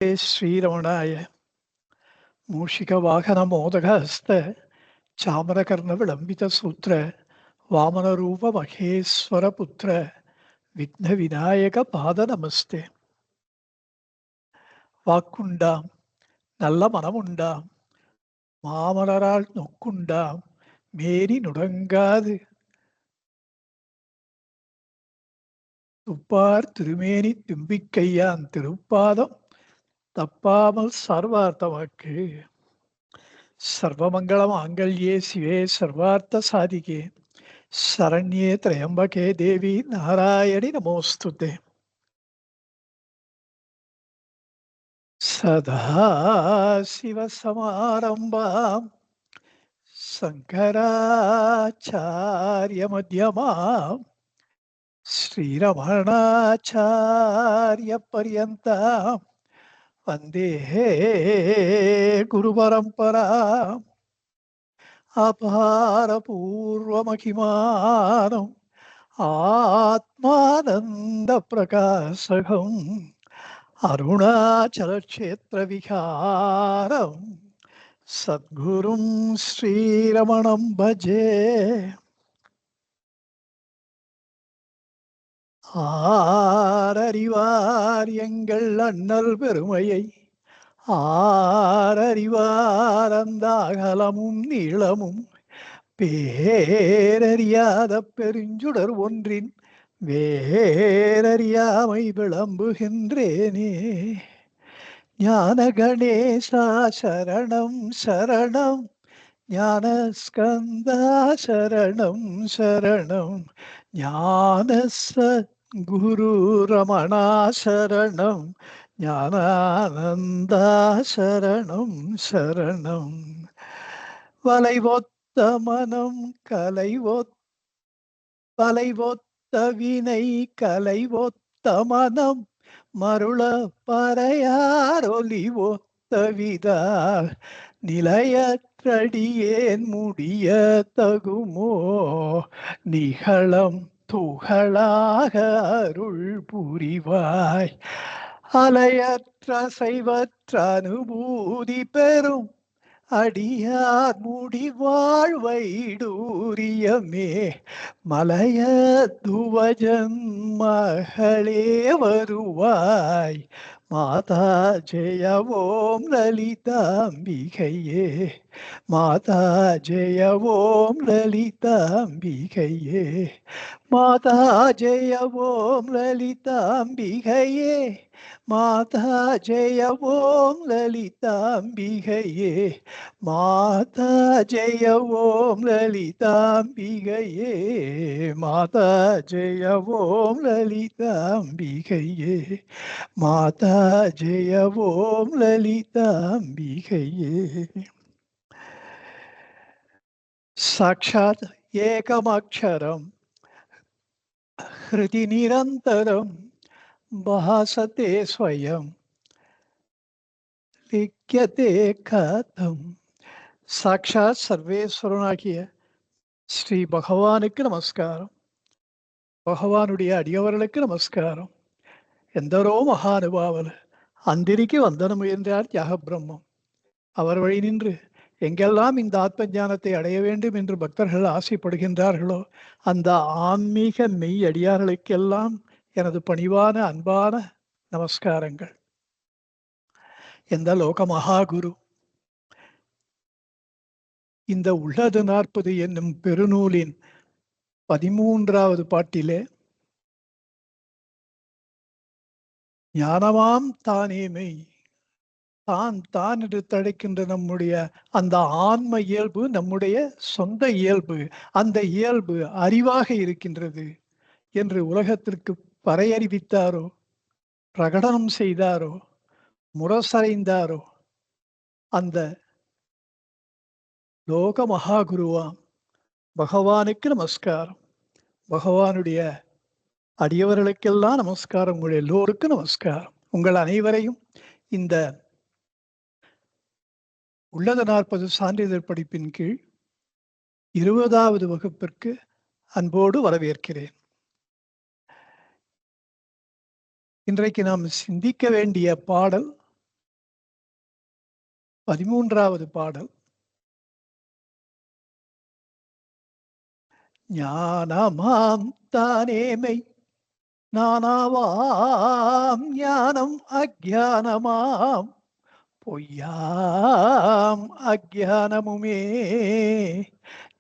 श्रीरमणाय मूषिकवाहनमोदकहस्त चामरकर्णविलम्बितसूत्र वामनरूपमहेश्वरपुत्र விக்னவிநாயக வாக்குண்டாம் நல்ல மனமுண்டாம் மாமலரால் நொக்குண்டாம் மேரி நுடங்காது துப்பார் திருமேனி தும்பிக்கையான் திருப்பாதம் தப்பாமல் சர்வார்த்தமாக்கு. சர்வமங்கள மாங்கல்யே சிவே சர்வார்த்த சாதிகே சரண்யே திரையம்பகே தேவி நாராயணி நமோஸ்துதே. சதாசிவசமாரம்பாம் சங்கராச்சார்யமத்யமாம் ஸ்ரீரமணாச்சார்யபர்யந்தாம் வந்தே குருபரம்பராம். அபாரபூர்வமகிமானம் ஆத்மானந்த பிரகாசகம் அருணாச்சலக்ஷேத்திரவிகாரம் சத்குரும் ஸ்ரீரமணம் பஜே. ஆரறிவார் எங்கள் அண்ணல் பெருமையை, ஆரறிவார் அந்த அகலமும் நீளமும், பேரறியாத பெருஞ்சுடர் ஒன்றின் வேரறியாமை விளம்புகின்றேனே. ஞான கணேசா சரணம் சரணம், ஞான ஸ்கந்தா சரணம் சரணம், ஞான சத்குரு ரமணா சரணம், ஞானானந்தா சரணம் சரணம். வளைவொத்த மனம் வளைவொத்த வினை கலைவொத்த மனம் மருள பறையாரொலி ஒத்த விதால் நிலையற்றடியேன் முடிய தகுமோ. நிகழம் துகளாக அருள் புரிவாய், அலையற்ற சைவற்ற அனுபூதி பெறும் அடியார் முடிவாழ்வைடூரியமே. மலைய துவஜன் மகளே வருவாய், மாதா ஜெய ஓம் லலிதாம்பிகையே, மாதா ஜெய ஓம் லலிதாம்பிகையே, மாதா ஜெய ஓம் லலிதாம்பிகையே, மாதா ஜெய ஓம் லலிதாம்பிகையே, மாதா ஜெய ஓம் லலிதாம்பிகையே, மாதா ஜெய ஓம் லலிதாம்பிகையே, மாதா ஜெய ஓம் லலிதாம்பிகையே. சாட்சாத் ஏகமக்ஷரம் ஹிருதி நிரந்தரம் பாசதே ஸ்வயம் லிக்யதே கதம். சாட்சாத் சர்வேஸ்வரனாகிய ஸ்ரீ பகவானுக்கு நமஸ்காரம், பகவானுடைய அடியவர்களுக்கு நமஸ்காரம். எந்தரோ மகானுபாவர் அந்திரிக்கு வந்தனம் என்றார் தியாக பிரம்மம். அவர் வழி நின்று எங்கெல்லாம் இந்த ஆத்ம ஞானத்தை அடைய வேண்டும் என்று பக்தர்கள் ஆசைப்படுகின்றார்களோ அந்த ஆன்மீக மெய் அடியார்களுக்கெல்லாம் எனது பணிவான அன்பான நமஸ்காரங்கள். எந்த லோக மகாகுரு இந்த உள்ளது 40 என்னும் பெருநூலின் 13வது பாட்டிலே ஞானமாம் தானேமை தான் தான் என்று தடைக்கின்ற நம்முடைய அந்த ஆன்ம இயல்பு நம்முடைய சொந்த இயல்பு, அந்த இயல்பு அறிவாக இருக்கின்றது என்று உலகத்திற்கு பறையறிவித்தாரோ, பிரகடனம் செய்தாரோ, முரசறைந்தாரோ அந்த லோக மகாகுருவாம் பகவானுக்கு நமஸ்காரம். பகவானுடைய அடியவர்களுக்கெல்லாம் நமஸ்காரம். உங்கள் எல்லோருக்கும் நமஸ்காரம். உங்கள் அனைவரையும் இந்த உள்ளது 40 சான்றிதழ் படிப்பின் கீழ் 20வது வகுப்பிற்கு அன்போடு வரவேற்கிறேன். இன்றைக்கு நாம் சிந்திக்க வேண்டிய பாடல் 13வது பாடல். ஞானமாம் தானேமை நானாவாம் ஞானம் அஜானமாம் பொய்யாம் அஜானமுமே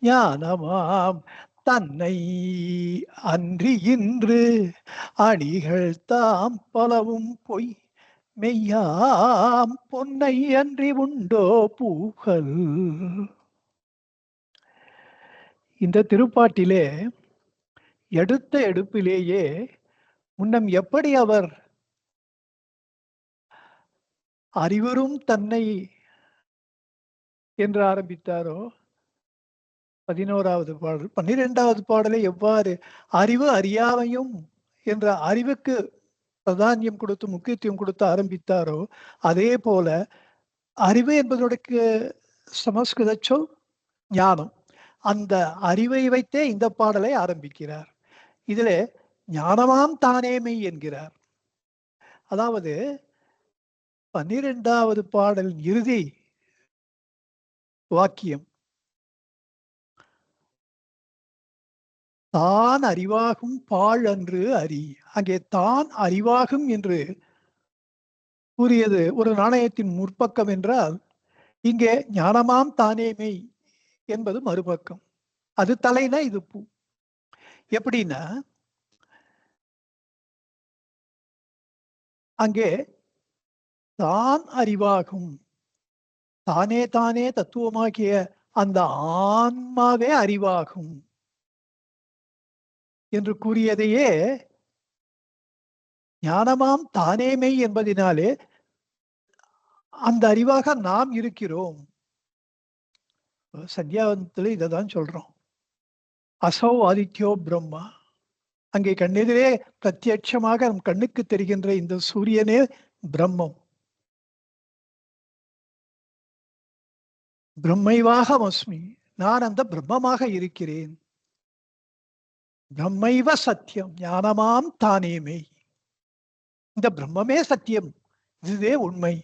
ஞானமாம் தன்னை அன்றி இன்று அணிகள் தாம் பலவும் பொய் மெய்யாம் பொன்னை அன்றி உண்டோ பூகல். இந்த திருப்பாட்டிலே எடுத்த எடுப்பிலேயே முன்னம் எப்படி அவர் அறிவரும் தன்னை என்று ஆரம்பித்தாரோ 11வது பாடல், 12வது பாடலை எவ்வாறு அறிவு அறியாமையும் என்ற அறிவுக்கு பிராதானியம் கொடுத்து முக்கியத்துவம் கொடுத்து ஆரம்பித்தாரோ, அதே போல அறிவு என்பதற்கு சமஸ்கிருத சொல் ஞானம். அந்த அறிவை வைத்தே இந்த பாடலை ஆரம்பிக்கிறார். இதிலே ஞானமாம் தானேமை என்கிறார். அதாவது 12வது பாடல் இறுதி வாக்கியம் தான் அறிவாகும் பாழ் அன்று அறி. அங்கே தான் அறிவாகும் என்று கூறியது ஒரு நாணயத்தின் முற்பக்கம் என்றால், இங்கே ஞானமாம் தானேமை என்பது மறுபக்கம். அது தலைனா இது பூ. எப்படின்னா, அங்கே தான் அறிவாகும், தானே தானே தத்துவமாகிய அந்த ஆன்மாவே அறிவாகும் என்று கூறியதையே ஞானமாம் தானேமை என்பதினாலே அந்த அறிவாக நாம் இருக்கிறோம். சந்தியாவந்தத்தில் இதைதான் சொல்றோம். அசௌ ஆதித்யோ பிரம்மா. அங்கே கண்ணெதிரே பிரத்யட்சமாக நம் கண்ணுக்கு தெரிகின்ற இந்த சூரியனே பிரம்மம். பிரம்மைவாக அஸ்மி, நான் அந்த பிரம்மமாக இருக்கிறேன். பிரம்மைவ சத்தியம் ஞானமாம் தானேமை. இந்த பிரம்மமே சத்தியம், இதுவே உண்மை.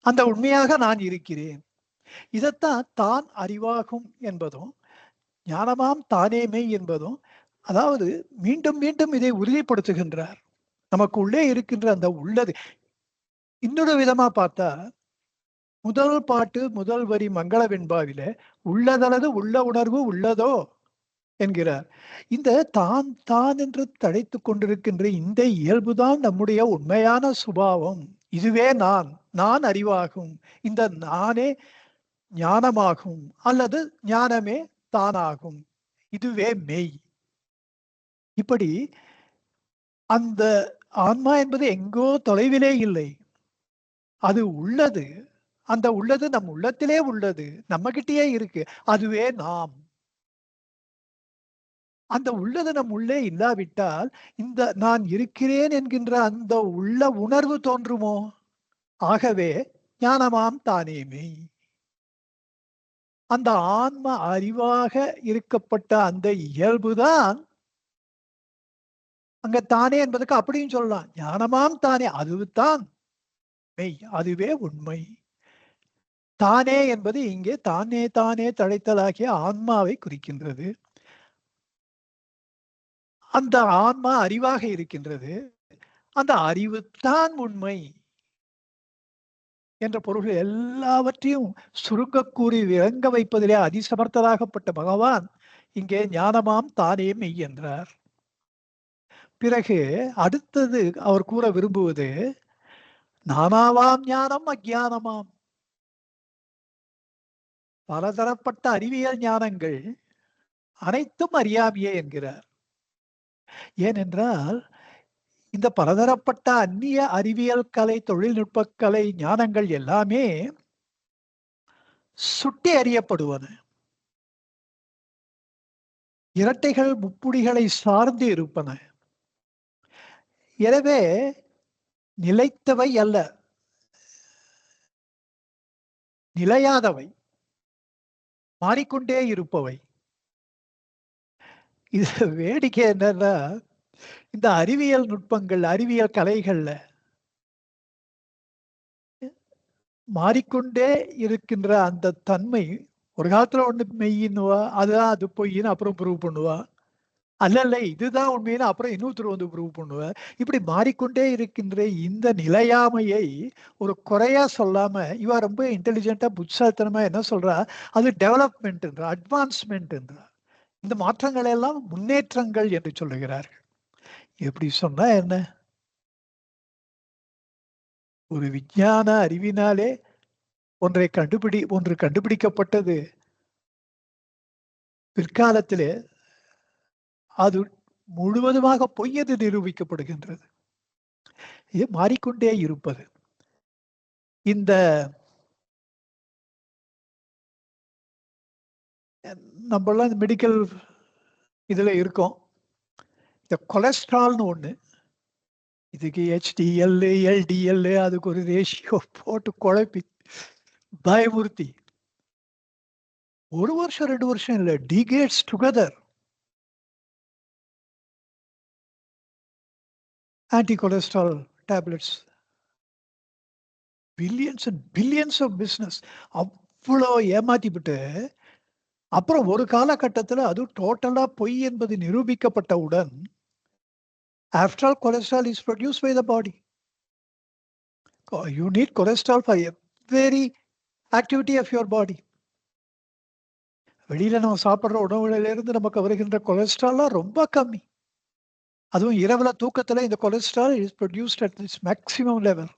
அந்த உண்மையாக நான் இருக்கிறேன். இதைத்தான் தான் அறிவாகும் என்பதும் ஞானமாம் தானேமை என்பதும், அதாவது மீண்டும் மீண்டும் இதை உறுதிப்படுத்துகின்றார். நமக்கு உள்ளே இருக்கின்ற அந்த உள்ளது. இன்னொரு விதமா பார்த்தா, முதல் பாட்டு முதல் வரி மங்கள வெண்பாவில உள்ளதளது உள்ள உணர்வு உள்ளதோ என்கிறார். இந்த தான் தான் என்று தழைத்துக் கொண்டிருக்கின்ற இந்த இயல்புதான் நம்முடைய உண்மையான சுபாவம். இதுவே நான், நான் அறிவாகும். இந்த நானே ஞானமாகும் அல்லது ஞானமே தானாகும். இதுவே மெய். இப்படி அந்த ஆன்மா என்பது எங்கோ தொலைவிலே இல்லை, அது உள்ளது. அந்த உள்ளது நம் உள்ளத்திலே உள்ளது, நம்ம கிட்டயே இருக்கு. அதுவே நாம். அந்த உள்ளது நம் உள்ளே இல்லாவிட்டால் இந்த நான் இருக்கிறேன் என்கின்ற அந்த உள்ள உணர்வு தோன்றுமோ? ஆகவே ஞானமாம் தானேமை, அந்த ஆன்ம அறிவாக இருக்கப்பட்ட அந்த இயல்புதான் அங்க தானே என்பதுக்கு அப்படியும் சொல்லலாம். ஞானமாம் தானே, அதுதான் மெய், அதுவே உண்மை. தானே என்பது இங்கே தானே தானே தழைத்தலாகிய ஆன்மாவை குறிக்கின்றது. அந்த ஆன்மா அறிவாக இருக்கின்றது. அந்த அறிவு தான் உண்மை என்ற பொருள் எல்லாவற்றையும் சுருங்க கூறி விளங்க வைப்பதிலே அதிசமர்த்தராகப்பட்ட பகவான் இங்கே ஞானமாம் தானே மெய் என்றார். பிறகு அடுத்தது அவர் கூற விரும்புவது நானாவாம் ஞானம் அஜானமாம். பலதரப்பட்ட அறிவியல் ஞானங்கள் அனைத்தும் அறியாமையே என்கிறார். ஏனென்றால் இந்த பலதரப்பட்ட அந்நிய அறிவியல் கலை, தொழில்நுட்ப கலை ஞானங்கள் எல்லாமே சுட்டி அறியப்படுவன. இரட்டைகள் முப்புடிகளை சார்ந்து இருப்பன. எனவே நிலைத்தவை அல்ல, நிலையாதவை, மாறிக்கொண்டே இருப்பவை. இது வேடிக்கை என்னன்னா, இந்த அறிவியல் நுட்பங்கள், அறிவியல் கலைகள்ல மாறிக்கொண்டே இருக்கின்ற அந்த தன்மை ஒரு காலத்துல ஒண்ணு மெய்யின்னுவா, அதுதான் அது பொய்ன்னு அப்புறம் ப்ரூவ் பண்ணுவா. அல்ல இதுதான் உண்மைன்னு அப்புறம் இன்னொருத்தர் வந்து ப்ரூவ் பண்ணுவார். இப்படி மாறிக்கொண்டே இருக்கின்ற இந்த நிலையாமையை ஒரு குறையா சொல்லாம, இவ ரொம்ப இன்டெலிஜென்ட்டா புத்திசாலித்தனமா என்ன சொல்றா, அது டெவலப்மென்ட்ன்றா, அட்வான்ஸ்மென்ட்ன்றா. இந்த மாற்றங்கள் எல்லாம் முன்னேற்றங்கள் என்று சொல்லுகிறார்கள். எப்படி சொன்னா என்ன? ஒரு விஞ்ஞான அறிவினாலே ஒன்று கண்டுபிடிக்கப்பட்டது. பிற்காலத்திலே அது முழுவதுமாக பொய் என்று நிரூபிக்கப்படுகின்றது. இது மாறிக்கொண்டே இருப்பது. இந்த நம்மலாம் இந்த மெடிக்கல் இதுல இருக்கோம். இந்த கொலஸ்ட்ரால்னு ஒண்ணு. இதுக்கு HDL, LDL அதுக்கு ஒரு ரேஷியோ போட்டு குழப்பி பயமுறுத்தி 1 வருஷம் 2 வருஷம் இல்ல, decades together anti cholesterol tablets, billions and billions of business அவ்வளோ ஏமாத்திவிட்டு, அப்புறம் ஒரு காலகட்டத்துல அது டோட்டலா பொய் என்பது நிரூபிக்கப்பட்டவுடன், after all cholesterol is produced by the body. You need cholesterol for every activity of your body. வெளியில நம்ம சாப்பிடுற உணவுகளில இருந்து நமக்கு வருகின்ற கொலஸ்ட்ரால்லாம் ரொம்ப கம்மி. அதுவும் இரவுல தூக்கத்துல இந்த cholesterol is produced at it's maximum level.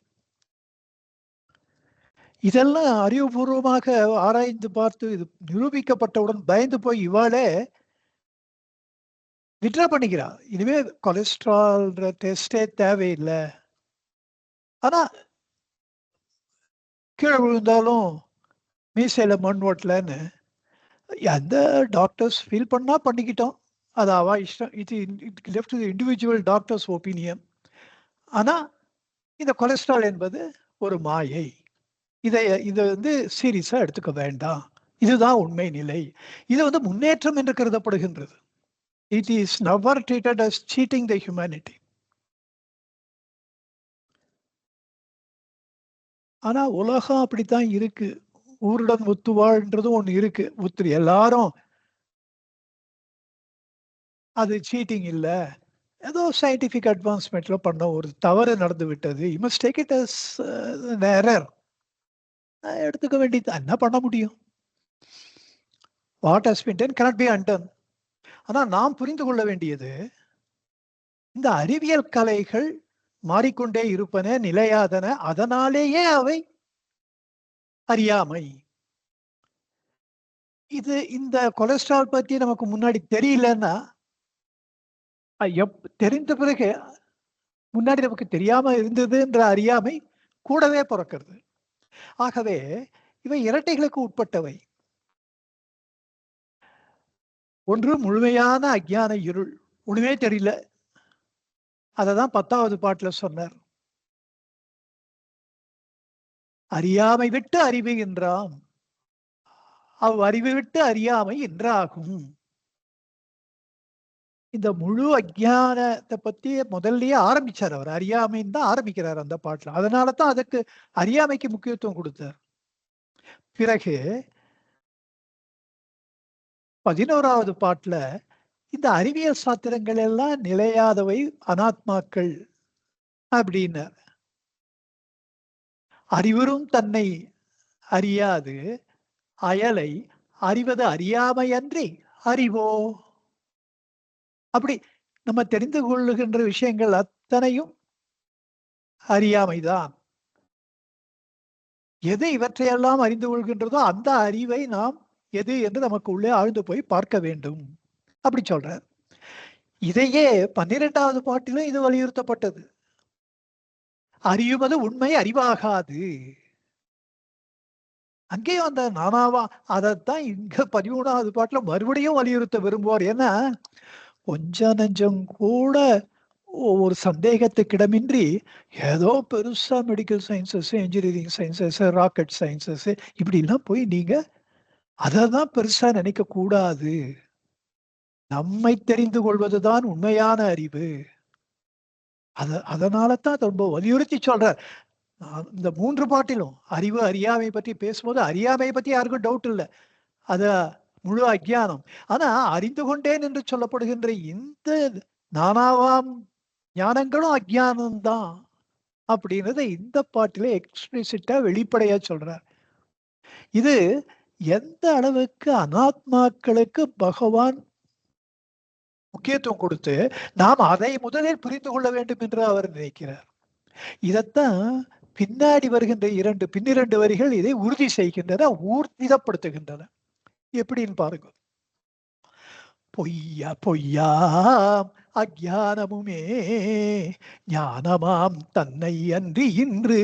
இதெல்லாம் அறிவுபூர்வமாக ஆராய்ந்து பார்த்து இது நிரூபிக்கப்பட்டவுடன் பயந்து போய் இவாளே வித்ட்ரா பண்ணிக்கிறா. இனிமே கொலஸ்ட்ரால் டெஸ்டே தேவையில்லை. ஆனா கீழே விழுந்தாலும் மீசையில மண் ஓட்டலன்னு எந்த டாக்டர்ஸ் ஃபீல் பண்ணா பண்ணிக்கிட்டோம். அது அவ இஷ்டம். It left to the individual doctors opinion. ஆனா இந்த கொலஸ்ட்ரால் என்பது ஒரு மாயை. இத வந்து சீரியஸா எடுத்துக்க வேண்டாம். இதுதான் உண்மை நிலை. இது வந்து முன்னேற்றம் என்று கருதப்படுகின்றது. It is never treated as cheating the humanity. ஆனா உலகம் அப்படித்தான் இருக்கு. ஊருடன் ஒத்துவாழ்ன்றதும் ஒண்ணு இருக்கு. எல்லாரும் அது சீட்டிங் இல்ல. ஏதோ சயின்டிபிக் அட்வான்ஸ்மெண்ட்ல பண்ண ஒரு தவறு நடந்து விட்டது. You must take it as error. எடுத்துக்க வேண்டியது. என்ன பண்ண முடியும்? What has been done cannot be undone. ஆனா நாம் புரிந்து கொள்ள வேண்டியது, இந்த அறிவியல் கலைகள் மாறிக்கொண்டே இருப்பன, நிலையாதன. அதனாலேயே அவை அறியாமை. இந்த கொலஸ்ட்ரால் பத்தி நமக்கு முன்னாடி தெரியலன்னா, தெரிந்த பிறகு முன்னாடி நமக்கு தெரியாம இருந்ததுன்ற அறியாமை கூடவே பிறக்கிறது. ஆகவே இவை இரட்டைகளுக்கு உட்பட்டவை. ஒன்று முழுமையான அஞ்ஞான இருள். ஒண்ணுமே தெரியல. அததான் 10வது பாட்டுல சொன்னார். அறியாமை விட்டு அறிவு என்றாம். அறிவு விட்டு அறியாமை என்றாகும். இந்த முழு அஞ்ஞானத்தை பத்தி முதல்லயே ஆரம்பிச்சார் அவர். அறியாமைன்னு தான் ஆரம்பிக்கிறார் அந்த பாட்டுல. அதனாலதான் அதுக்கு அறியாமைக்கு முக்கியத்துவம் கொடுத்தார். பிறகு 11வது பாட்டுல இந்த அறிவியல் சாத்திரங்கள் எல்லாம் நிலையாதவை, அனாத்மாக்கள் அப்படின்னு. அறிவரும் தன்னை அறியாது அயலை அறிவது அறியாமையன்றி அறிவோ. அப்படி நம்ம தெரிந்து கொள்ளுகின்ற விஷயங்கள் அத்தனையும் அறியாமைதான். எது இவற்றையெல்லாம் அறிந்து கொள்கின்றதோ அந்த அறிவை நாம் எது என்று நமக்கு உள்ளே ஆழ்ந்து போய் பார்க்க வேண்டும். அப்படி சொல்றார். இதையே 12வது பாட்டிலும் இது வலியுறுத்தப்பட்டது. அறியுவது உண்மை அறிவாகாது. அங்கேயும் அந்த நானாவா அதைத்தான் இங்க 13வது பாட்டுல மறுபடியும் வலியுறுத்த விரும்புவார். ஏன்னா கொஞ்சம் நெஞ்சம் கூட ஒரு சந்தேகத்துக்கிடமின்றி ஏதோ பெருசா medical sciences, engineering sciences, rocket sciences இப்படி எல்லாம் போய் நீங்க அததான் பெருசா நினைக்க கூடாது. நம்மை தெரிந்து கொள்வதுதான் உண்மையான அறிவு. அதனால தான் ரொம்ப வலியுறுத்தி சொல்றார். இந்த 3 பாட்டிலும் அறிவு, அறியாமை பற்றி பேசும்போது அறியாமை பத்தி யாருக்கும் டவுட் இல்ல. அது முழு அஞ்ஞானம். ஆனா அறிந்து கொண்டேன் என்று சொல்லப்படுகின்ற இந்த நானாவாம் ஞானங்களும் அஞ்ஞானம் தான் அப்படின்றத இந்த பாட்டிலே எக்ஸ்பிளிசிட்டா வெளிப்படையா சொல்றார். இது எந்த அளவுக்கு அனாத்மாக்களுக்கு பகவான் முக்கியத்துவம் கொடுத்து நாம் அதை முதலில் புரிந்து கொள்ள வேண்டும் என்று அவர் நினைக்கிறார். இதத்தான் பின்னாடி வருகின்ற பின்னிரண்டு வரிகள் இதை உறுதி செய்கின்றன, ஊர்ஜிதப்படுத்துகின்றன. எப்படின்னு பாருங்க. பொய்யாம் அஜானமுமே ஞானமாம் தன்னை அன்றி இன்று.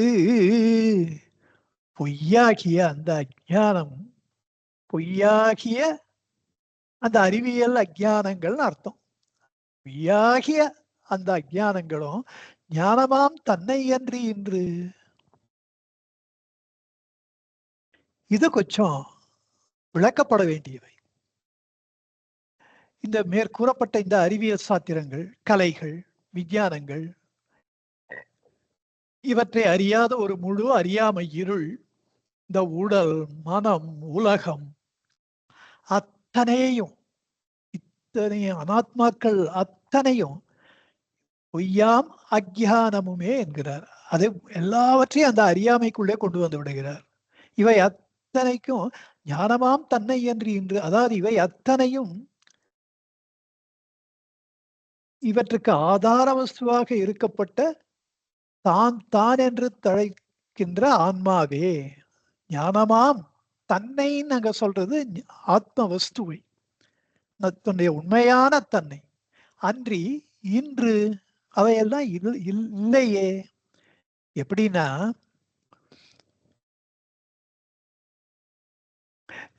பொய்யாகிய அந்த அஜானம், பொய்யாகிய அந்த அறிவியல் அஜானங்கள்னு அர்த்தம். பொய்யாகிய அந்த அஜானங்களும் ஞானமாம் தன்னை அன்றி இன்று. இது கொஞ்சம் விளக்கப்பட வேண்டியவை. இந்த மேற்கூறப்பட்ட இந்த அறிவியல் சாத்திரங்கள், கலைகள், விஞ்ஞானங்கள், இவற்றை அறியாத ஒரு முழு அறியாமை இருள், இந்த உடல், மனம், உலகம் அத்தனையும், இத்தனையும் அனாத்மாக்கள் அத்தனையும் பொய்யாம் அஜ்ஞானமுமே என்கிறார். அது எல்லாவற்றையும் அந்த அறியாமைக்குள்ளே கொண்டு வந்து விடுகிறார். இவை அத்தனைக்கும் ஞானமாம் தன்னை என்று இன்று, அதாவது இவை அத்தனையும் இவற்றுக்கு ஆதார வஸ்துவாக இருக்கப்பட்ட தான் என்று தழைக்கின்ற ஆன்மாவே. ஞானமாம் தன்னை நாங்க சொல்றது ஆத்ம வஸ்துவை, தன்னுடைய உண்மையான தன்னை அன்றி இன்று அவையெல்லாம் இல்லையே. எப்படின்னா,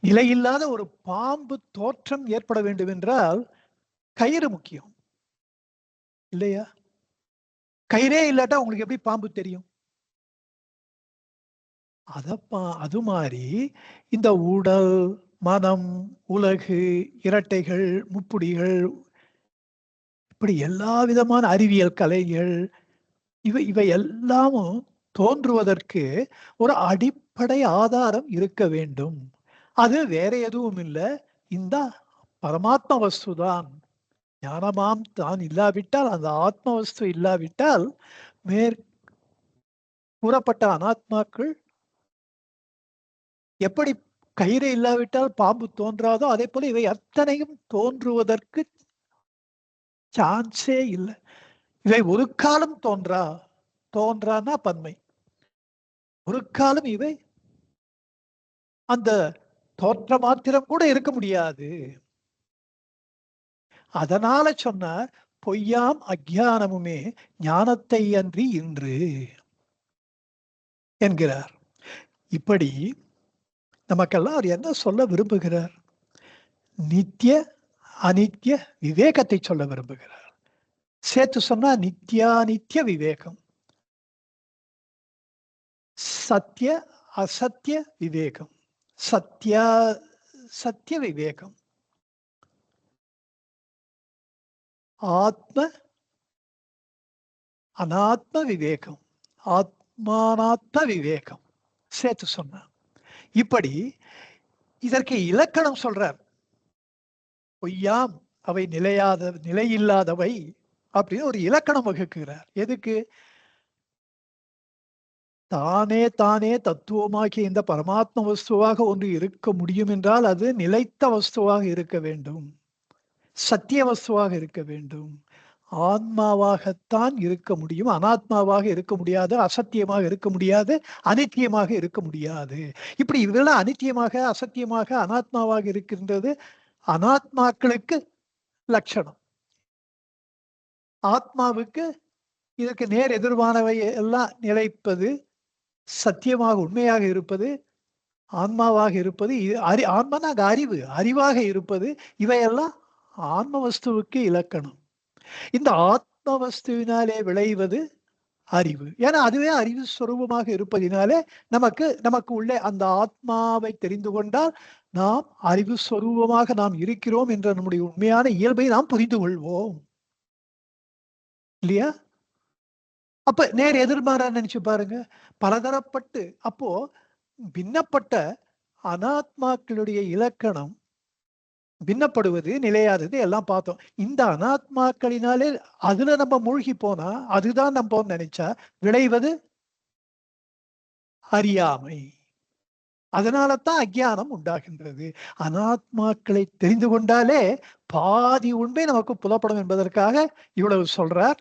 நிலையில்லாத ஒரு பாம்பு தோற்றம் ஏற்பட வேண்டும் என்றால் கயிறு முக்கியம் இல்லையா? கயிறே இல்லாட்டா உங்களுக்கு எப்படி பாம்பு தெரியும்? அது மாதிரி இந்த உடல், மனம், உலகு, இரட்டைகள், முப்புடிகள், இப்படி எல்லா விதமான அறிவியல் கலைகள், இவை எல்லாமும் தோன்றுவதற்கு ஒரு அடிப்படை ஆதாரம் இருக்க வேண்டும். அது வேற எதுவும் இல்லை, இந்த பரமாத்ம வஸ்துதான். ஞானமாம் தான் இல்லாவிட்டால், அந்த ஆத்ம வஸ்து இல்லாவிட்டால், கூறப்பட்ட அனாத்மாக்கள் எப்படி கயிறு இல்லாவிட்டால் பாம்பு தோன்றாதோ அதே போல இவை அத்தனையும் தோன்றுவதற்கு சான்ஸே இல்லை. இவை ஒரு காலம் தோன்றானா பன்மை, ஒரு காலம் இவை அந்த தோற்ற மாத்திரம் கூட இருக்க முடியாது. அதனால சொன்ன பொய்யாம் அஜ்ஞானமுமே ஞானத்தை அன்றி இன்று என்கிறார். இப்படி நமக்கெல்லாம் அவர் என்ன சொல்ல விரும்புகிறார்? நித்திய அனித்திய விவேகத்தை சொல்ல விரும்புகிறார். சேர்த்து சொன்னா நித்தியானித்திய விவேகம், சத்திய அசத்திய விவேகம், சத்திய விவேகம், ஆத்ம அனாத்ம விவேகம், ஆத்மானாத்ம விவேகம் சேர்த்து சொன்ன. இப்படி இதற்கு இலக்கணம் சொல்றார். பொய்யாம் அவை நிலையில்லாதவை அப்படின்னு ஒரு இலக்கணம் வகுக்கிறார். எதுக்கு? தானே தத்துவமாகிய இந்த பரமாத்ம வஸ்துவாக ஒன்று இருக்க முடியும் என்றால் அது நிலைத்த வஸ்துவாக இருக்க வேண்டும், சத்திய வஸ்துவாக இருக்க வேண்டும், ஆன்மாவாகத்தான் இருக்க முடியும், அனாத்மாவாக இருக்க முடியாது, அசத்தியமாக இருக்க முடியாது, அனித்தியமாக இருக்க முடியாது. இப்படி இதெல்லாம் அனித்தியமாக, அசத்தியமாக, அனாத்மாவாக இருக்கின்றது அனாத்மாக்களுக்கு லட்சணம். ஆத்மாவுக்கு இதற்கு நேர் எதிர்வானவை எல்லாம் நிலைப்பது, சத்தியமாக உண்மையாக இருப்பது, ஆன்மாவாக இருப்பது, ஆன்மானா அறிவாக இருப்பது, இவையெல்லாம் ஆன்ம வஸ்துவுக்கு இலக்கணம். இந்த ஆத்ம வஸ்துவினாலே விளைவது அறிவு. ஏன்னா அதுவே அறிவு ஸ்வரூபமாக இருப்பதினாலே நமக்கு உள்ளே அந்த ஆத்மாவை தெரிந்து கொண்டால் நாம் அறிவு ஸ்வரூபமாக நாம் இருக்கிறோம் என்ற நம்முடைய உண்மையான இயல்பை நாம் புரிந்து கொள்வோம் இல்லையா? அப்ப நேர் எதிர்மாறா நினைச்சு பாருங்க. பலதரப்பட்டு அப்போ பின்னப்பட்ட அனாத்மாக்களுடைய இலக்கணம் பின்னப்படுவது, நிலையாதது எல்லாம் பார்த்தோம். இந்த அனாத்மாக்களினாலே அதுல நம்ம மூழ்கி போனா, அதுதான் நம்போன்னு நினைச்சா, விளைவது அறியாமை. அதனால தான் அஞ்ஞானம் உண்டாகின்றது. அனாத்மாக்களை தெரிந்து கொண்டாலே பாதி உண்மை நமக்கு புலப்படும் என்பதற்காக இவ்வளவு சொல்றார்.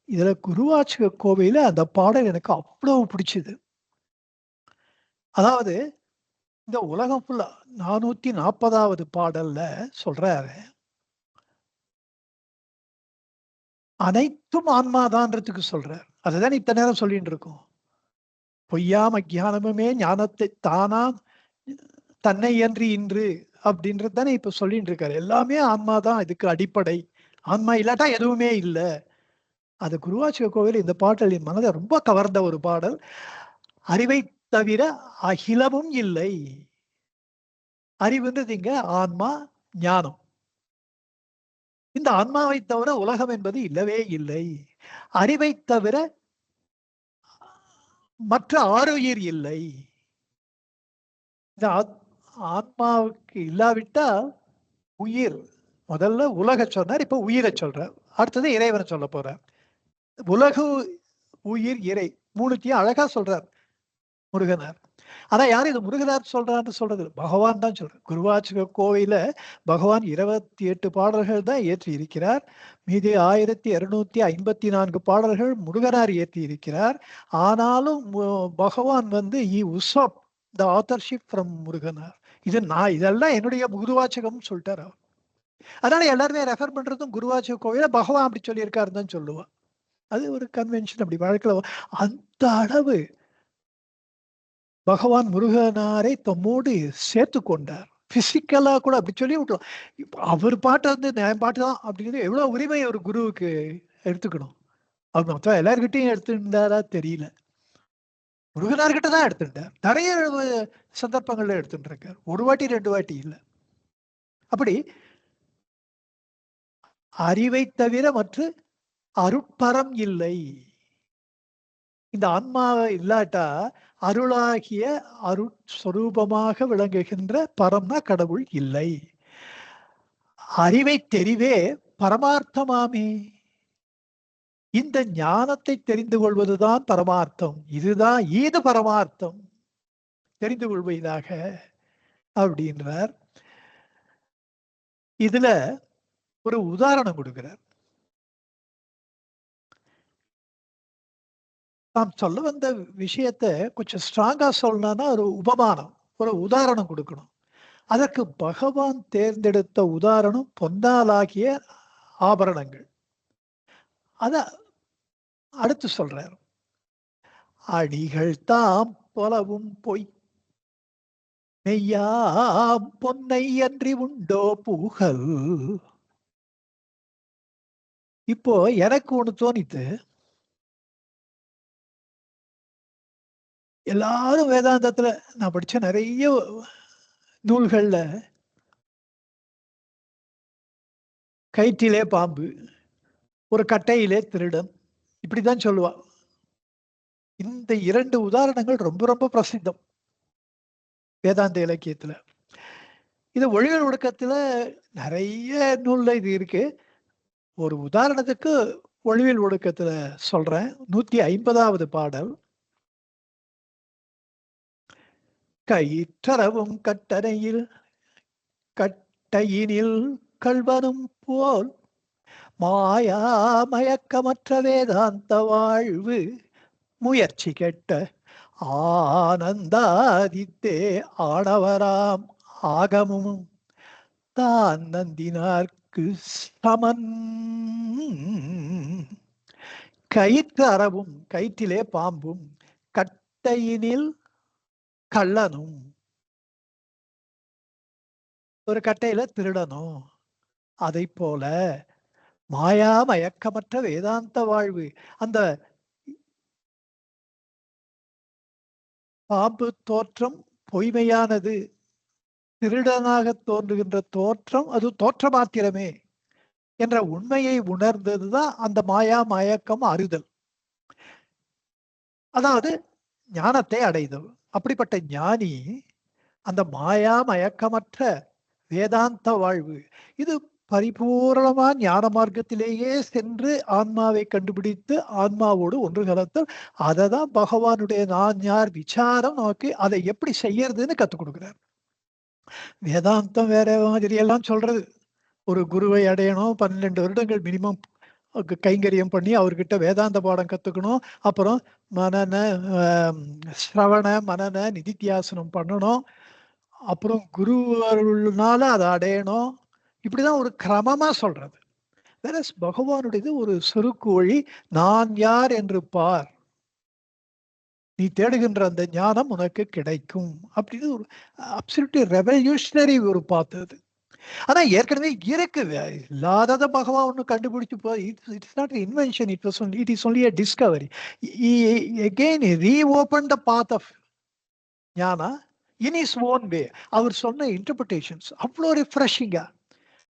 இதுல குருவாச்சக கோவையில அந்த பாடல் எனக்கு அவ்வளவு பிடிச்சது. அதாவது இந்த உலகம் ஃபுல்லா 440வது பாடல்ல சொல்றாரு, அனைத்தும் ஆன்மாதான்றதுக்கு சொல்றார். அதுதான் இத்தனை நேரம் சொல்லிட்டு இருக்கோம். பொய்யாம் அஞ்ஞானமுமே ஞானத்தை தானா தன்னை அன்றி இன்று அப்படின்றது தானே இப்ப சொல்லிட்டு இருக்காரு. எல்லாமே ஆன்மா தான் இதுக்கு அடிப்படை. ஆன்மா இல்லாட்டா எதுவுமே இல்ல. அது குருவாச்சக கோவில் இந்த பாடல் என் மனதை ரொம்ப கவர்ந்த ஒரு பாடல். அறிவை தவிர அகிலமும் இல்லை. அறிவுன்றது இங்க ஆன்மா, ஞானம். இந்த ஆன்மாவை தவிர உலகம் என்பது இல்லவே இல்லை. அறிவை தவிர மற்ற ஆருயிர் இல்லை. இந்த ஆத்மாவுக்கு இல்லாவிட்டா உயிர். முதல்ல உலக சொன்னார், இப்ப உயிரை சொல்றார். அடுத்தது இறைவனை சொல்ல போறார். உலகு, உயிர், இறை மூணுத்தையும் அழகா சொல்றார் முருகனார். ஆனா யாரும் இது முருகனார் சொல்றான்னு சொல்றது இல்ல. பகவான் தான் சொல்றார். குருவாச்சக கோவையில பகவான் 28 பாடல்கள் தான் ஏற்றி இருக்கிறார். மீதி 1254 பாடல்கள் முருகனார் ஏற்றி இருக்கிறார். ஆனாலும் பகவான் வந்து உசப் த ஆத்தர்ஷிப் ஃப்ரம் முருகனார். இது நான் இதெல்லாம் என்னுடைய குருவாச்சகம் சொல்லிட்டார் அவர். அதனால எல்லாருமே ரெஃபர் பண்றதும் குருவாச்சக கோவில பகவான் அப்படி சொல்லியிருக்காருன்னு தான் சொல்லுவான். அது ஒரு கன்வென்ஷன் அப்படி வழக்கில் அந்த அளவு பகவான் முருகனாரை தம்மோடு சேர்த்து கொண்டார். பிசிக்கலா கூட அப்படி சொல்லி விட்டோம். அவர் பாட்டு வந்து என் பாட்டு தான் அப்படிங்கிறது எவ்வளவு உரிமை ஒரு குருவுக்கு எடுத்துக்கணும். அவர் மொத்தம் எல்லார்கிட்டையும் எடுத்துட்டாரா தெரியல. முருகனார்கிட்ட தான் எடுத்துட்டார். நிறைய சந்தர்ப்பங்கள்ல எடுத்துட்டு இருக்கார். ஒரு வாட்டி 2 வாட்டி இல்ல. அப்படி அறிவை தவிர மற்ற அருட்பரம் இல்லை. இந்த ஆன்மாவை இல்லாட்டா அருளாகிய அருட்ஸ்வரூபமாக விளங்குகின்ற பரம்னா கடவுள் இல்லை. அறிவை தெரிவே பரமார்த்தமாமே. இந்த ஞானத்தை தெரிந்து கொள்வதுதான் பரமார்த்தம். இதுதான் ஈது பரமார்த்தம் தெரிந்து கொள்வதாக அப்படின்றார். இதுல ஒரு உதாரணம் கொடுக்கிறார். நாம் சொல்ல வந்த விஷயத்தை கொஞ்சம் ஸ்ட்ராங்கா சொல்லணும்னா ஒரு உபமானம், ஒரு உதாரணம் கொடுக்கணும். அதற்கு பகவான் தேர்ந்தெடுத்த உதாரணம் பொன்னாலாகிய ஆபரணங்கள். அத அடுத்து சொல்றார். அடிகள் தாம் போலவும் பொய் மெய்யாம் பொன்னை அன்றி உண்டோ புகழ். இப்போ எனக்கு ஒண்ணு தோணித்து. எல்லாரும் வேதாந்தத்துல நான் படிச்ச நிறைய நூல்கள்ல கயிற்றிலே பாம்பு, ஒரு கட்டையிலே திருடன், இப்படிதான் சொல்லுவா. இந்த 2 உதாரணங்கள் ரொம்ப ரொம்ப பிரசித்தம் வேதாந்த இலக்கியத்துல. இது ஒழியல் ஒடுக்கத்துல நிறைய நூல்ல இது இருக்கு. ஒரு உதாரணத்துக்கு ஒழியல் ஒடுக்கத்துல சொல்றேன். 150வது பாடல். கயிற்றறவும் கட்டையினில் கள்வனும் போல் மாயா மயக்கமற்ற வேதாந்த வாழ்வு முயற்சி கெட்ட ஆனந்தாதித்தே ஆடவராம் ஆகமும் தான் நந்தினார்க்கு சமன். கயிற்று அறவும், கயிற்றிலே பாம்பும், கட்டையினில் கள்ளனும், ஒரு கட்டையில திருடனும். அதை போல மாயா மயக்கமற்ற வேதாந்த வாழ்வு. அந்த பாம்பு தோற்றம் பொய்மையானது, திருடனாக தோன்றுகின்ற தோற்றம் அது தோற்ற மாத்திரமே என்ற உண்மையை உணர்ந்ததுதான் அந்த மாயா மயக்கம் அறிதல். அதாவது ஞானத்தை அடைதல். அப்படிப்பட்ட ஞானி அந்த மாயா மயக்கமற்ற வேதாந்த வாழ்வு, இது பரிபூரணமா ஞான மார்க்கத்திலேயே சென்று ஆன்மாவை கண்டுபிடித்து ஆன்மாவோடு ஒன்று கலத்தல். அதை தான் பகவானுடைய நான் யார் விசாரம் நமக்கு அதை எப்படி செய்யறதுன்னு கத்துக் கொடுக்குறார். வேதாந்தம் வேற மாதிரி எல்லாம் சொல்றது. ஒரு குருவை அடையணும், 12 வருடங்கள் மினிமம் கைங்கரியம் பண்ணி அவர்கிட்ட வேதாந்த பாடம் கத்துக்கணும். அப்புறம் மனன ஆம், சிரவண மனன நிதித்தியாசனம் பண்ணணும். அப்புறம் குரு அருள்னால அதை அடையணும். இப்படிதான் ஒரு கிரமமா சொல்றது. வேற பகவானுடையது ஒரு சுருக்கு வழி. நான் யார் என்று பார், நீ தேடுகின்ற அந்த ஞானம் உனக்கு கிடைக்கும் அப்படின்னு ஒரு அப்சல்யூட்லி ரெவல்யூஷனரி ஒரு பார்த்தது. ஆனா ஏற்கனவே இருக்கு, இல்லாதத பகவான் ஒண்ணு கண்டுபிடிச்சு போய் it's not invention, it is only a discovery. Again reopen the path of ஞானா இன் இஸ் ஓன் வே. அவர் சொன்ன இன்டர்பிரிட்டேஷன்ஸ் அவ்வளோ ரிஃப்ரெஷிங்கா.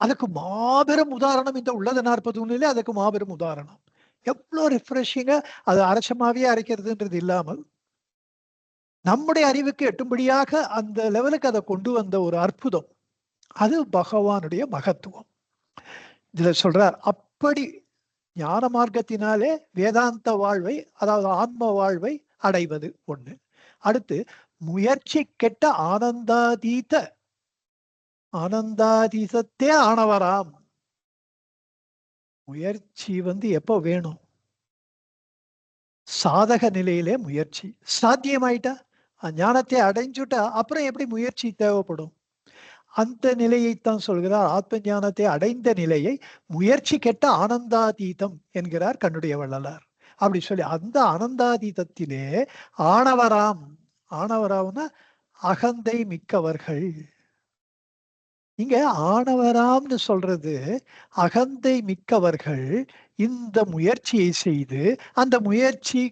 அதுக்கு மாபெரும் உதாரணம் இந்த உள்ளது 41 அதுக்கு மாபெரும் உதாரணம். எவ்வளோ ரிஃப்ரெஷிங்கா அது அரைச்சமாவே அரைக்கிறதுன்றது இல்லாமல் நம்முடைய அறிவுக்கு எட்டும்படியாக அந்த லெவலுக்கு அதை கொண்டு வந்த ஒரு அற்புதம். அது பகவானுடைய மகத்துவம். இதுல சொல்றார், அப்படி ஞான மார்க்கத்தினாலே வேதாந்த வாழ்வை, அதாவது ஆன்ம வாழ்வை அடைவது ஒண்ணு. அடுத்து முயற்சி கெட்ட ஆனந்தாதீதத்தே ஆனவராம். முயற்சி எப்போ வேணும்? சாதக நிலையிலே முயற்சி. சாத்தியமாயிட்டா, ஞானத்தை அடைஞ்சுட்டா அப்புறம் எப்படி முயற்சி தேவைப்படும்? அந்த நிலையைத்தான் சொல்கிறார். ஆத்ம ஞானத்தை அடைந்த நிலையை முயற்சி கெட்ட ஆனந்தாதீதம் என்கிறார் கண்ணுடைய வள்ளலார். அப்படி சொல்லி அந்த ஆனந்தாதீதத்திலே ஆணவராம். ஆணவராம்னா அகந்தை மிக்கவர்கள். இங்க ஆணவராம்னு சொல்றது அகந்தை மிக்கவர்கள் இந்த முயற்சியை செய்து அந்த முயற்சி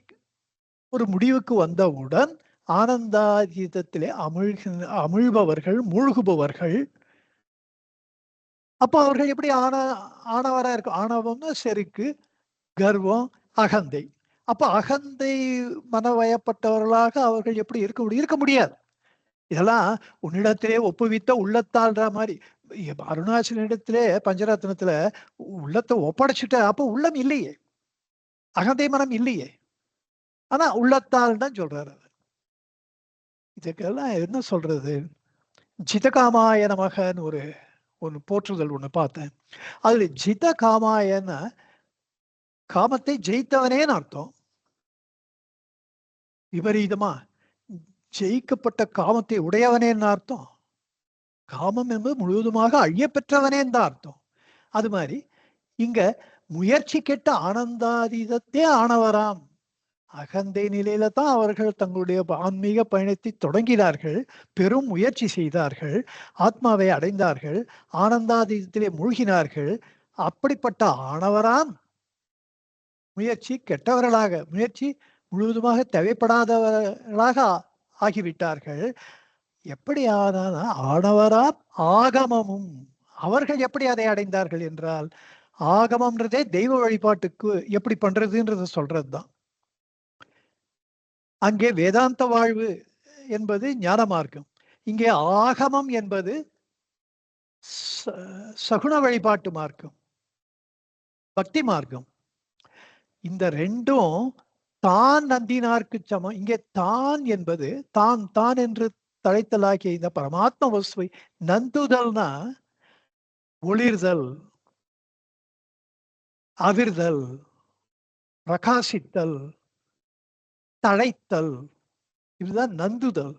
ஒரு முடிவுக்கு வந்தவுடன் ஆனந்தாதீதத்திலே அமிழ்பவர்கள், மூழ்குபவர்கள். அப்போ அவர்கள் எப்படி ஆணவரா இருக்கும்? ஆணவம்னா செருக்கு, கர்வம், அகந்தை. அப்ப அகந்தை மனவயப்பட்டவர்களாக அவர்கள் எப்படி இருக்க முடியும்? இருக்க முடியாது. இதெல்லாம் உன்னிடத்திலே ஒப்புவித்த உள்ளத்தாள்ன்ற மாதிரி. அருணாச்சலிடத்திலே பஞ்சரத்னத்துல உள்ளத்தை ஒப்படைச்சிட்ட, அப்போ உள்ளம் இல்லையே, அகந்தை மனம் இல்லையே. ஆனா உள்ளத்தால் தான் சொல்றாரு. இதுக்கெல்லாம் என்ன சொல்றது? ஜிதகாமாய நமகன்னு ஒரு போற்றுதல் ஒண்ணு பார்த்தேன். அதுல ஜித காமாயன காமத்தை ஜெயித்தவனேன்னு அர்த்தம். விபரீதமா ஜெயிக்கப்பட்ட காமத்தை உடையவனேன்னு அர்த்தம். காமம் என்பது முழுவதுமாக அழிய பெற்றவனேன்னு தான் அர்த்தம். அது மாதிரி இங்க முயற்சி கெட்ட ஆனந்தாதீதத்தே ஆனவராம். அகந்தை நிலையில தான் அவர்கள் தங்களுடைய ஆன்மீக பயணத்தை தொடங்கினார்கள், பெரும் முயற்சி செய்தார்கள், ஆத்மாவை அடைந்தார்கள், ஆனந்தாதீதத்திலே மூழ்கினார்கள். அப்படிப்பட்ட ஆணவராம் முயற்சி கெட்டவர்களாக, முயற்சி முழுவதுமாக தேவைப்படாதவர்களாக ஆகிவிட்டார்கள். எப்படி ஆனா ஆணவரா ஆகமமும். அவர்கள் எப்படி அதை அடைந்தார்கள் என்றால், ஆகமம்ன்றதே தெய்வ வழிபாட்டுக்கு எப்படி பண்றதுன்றது சொல்றதுதான். அங்கே வேதாந்த வாழ்வு என்பது ஞான மார்க்கம். இங்கே ஆகமம் என்பது சகுன வழிபாட்டு மார்க்கம், பக்தி மார்க்கம். இந்த ரெண்டும் தான் நந்தினார்க்கு சமம். இங்கே தான் என்பது தான் தான் என்று தழைத்தலாகிய இந்த பரமாத்ம வஸ்துவை நந்துதல்னா ஒளிர்தல், அதிர்தல், பிரகாசித்தல், தழைத்தல். இதுதான் நந்துதல்.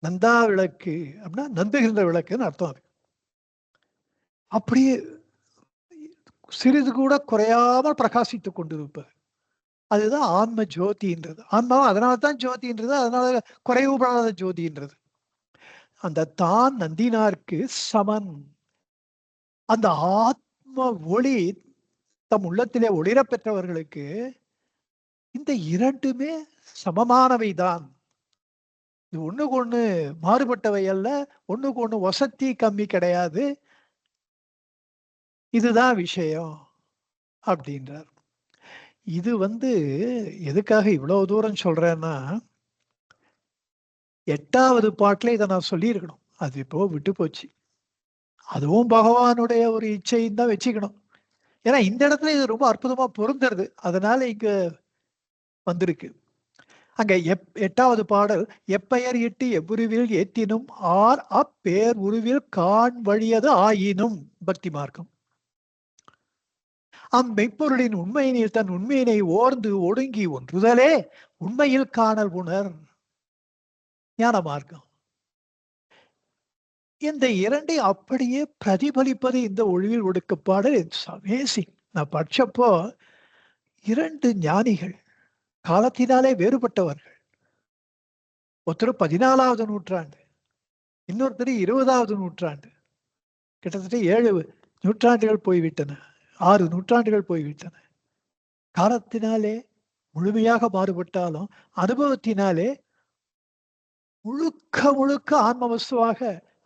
நந்தா விளக்கு அப்படின்னா நந்துகின்ற விளக்குன்னு அர்த்தம். அது அப்படியே சிறிது கூட குறையாமல் பிரகாசித்துக் கொண்டிருப்பது. அதுதான் ஆன்ம ஜோதின்றது. ஆன்மாவும் அதனால தான் ஜோதின்றது, அதனால குறைவுபடாத ஜோதின்றது. அந்த தான் நந்தினார்க்கு சமன். அந்த ஆத்ம ஒளி தம் உள்ளத்திலே ஒளிர பெற்றவர்களுக்கு இந்த இரண்டுமே சமமானவைதான். இது ஒண்ணுக்கு ஒண்ணு மாறுபட்டவை அல்ல, ஒண்ணுக்கு ஒண்ணு வசதி கம்மி கிடையாது. இதுதான் விஷயம் அப்படின்றார். இது எதுக்காக இவ்வளவு தூரம் சொல்றேன்னா, 8வது பாட்டுல இதை நான் சொல்லியிருக்கணும். அது இப்போ விட்டு போச்சு. அதுவும் பகவானுடைய ஒரு இச்சைன்னு தான் வச்சுக்கணும். ஏன்னா இந்த இடத்துல இது ரொம்ப அற்புதமா பொருந்துறது. அதனால இங்க வந்திருக்கு. அங்க 8வது பாடல், எப்பெயர் இட்டு எவ்வுருவில் ஏத்தினும் ஆர் அப்பேர் உருவில் காண் வழியது ஆயினும் பக்தி மார்க்கம். மெய்ப்பொருளின் உண்மையினில் தன் உண்மையினை ஓர்ந்து ஒடுங்கி ஒன்றுதலே உண்மையில் காணல் உணர் ஞான மார்க்கம். இந்த இரண்டை அப்படியே பிரதிபலிப்பது இந்த ஒளிவில் ஒடுக்க பாடல். It's amazing. நான் படிச்சப்போ 2 ஞானிகள், காலத்தினாலே வேறுபட்டவர்கள். ஒருத்தர் 14வது நூற்றாண்டு, இன்னொருத்தர் 20வது நூற்றாண்டு. கிட்டத்தட்ட 7 நூற்றாண்டுகள் போய்விட்டன, 6 நூற்றாண்டுகள் போய்விட்டன. காலத்தினாலே முழுமையாக மாறுபட்டாலும் அனுபவத்தினாலே முழுக்க முழுக்க ஆன்ம வஸ்துவாக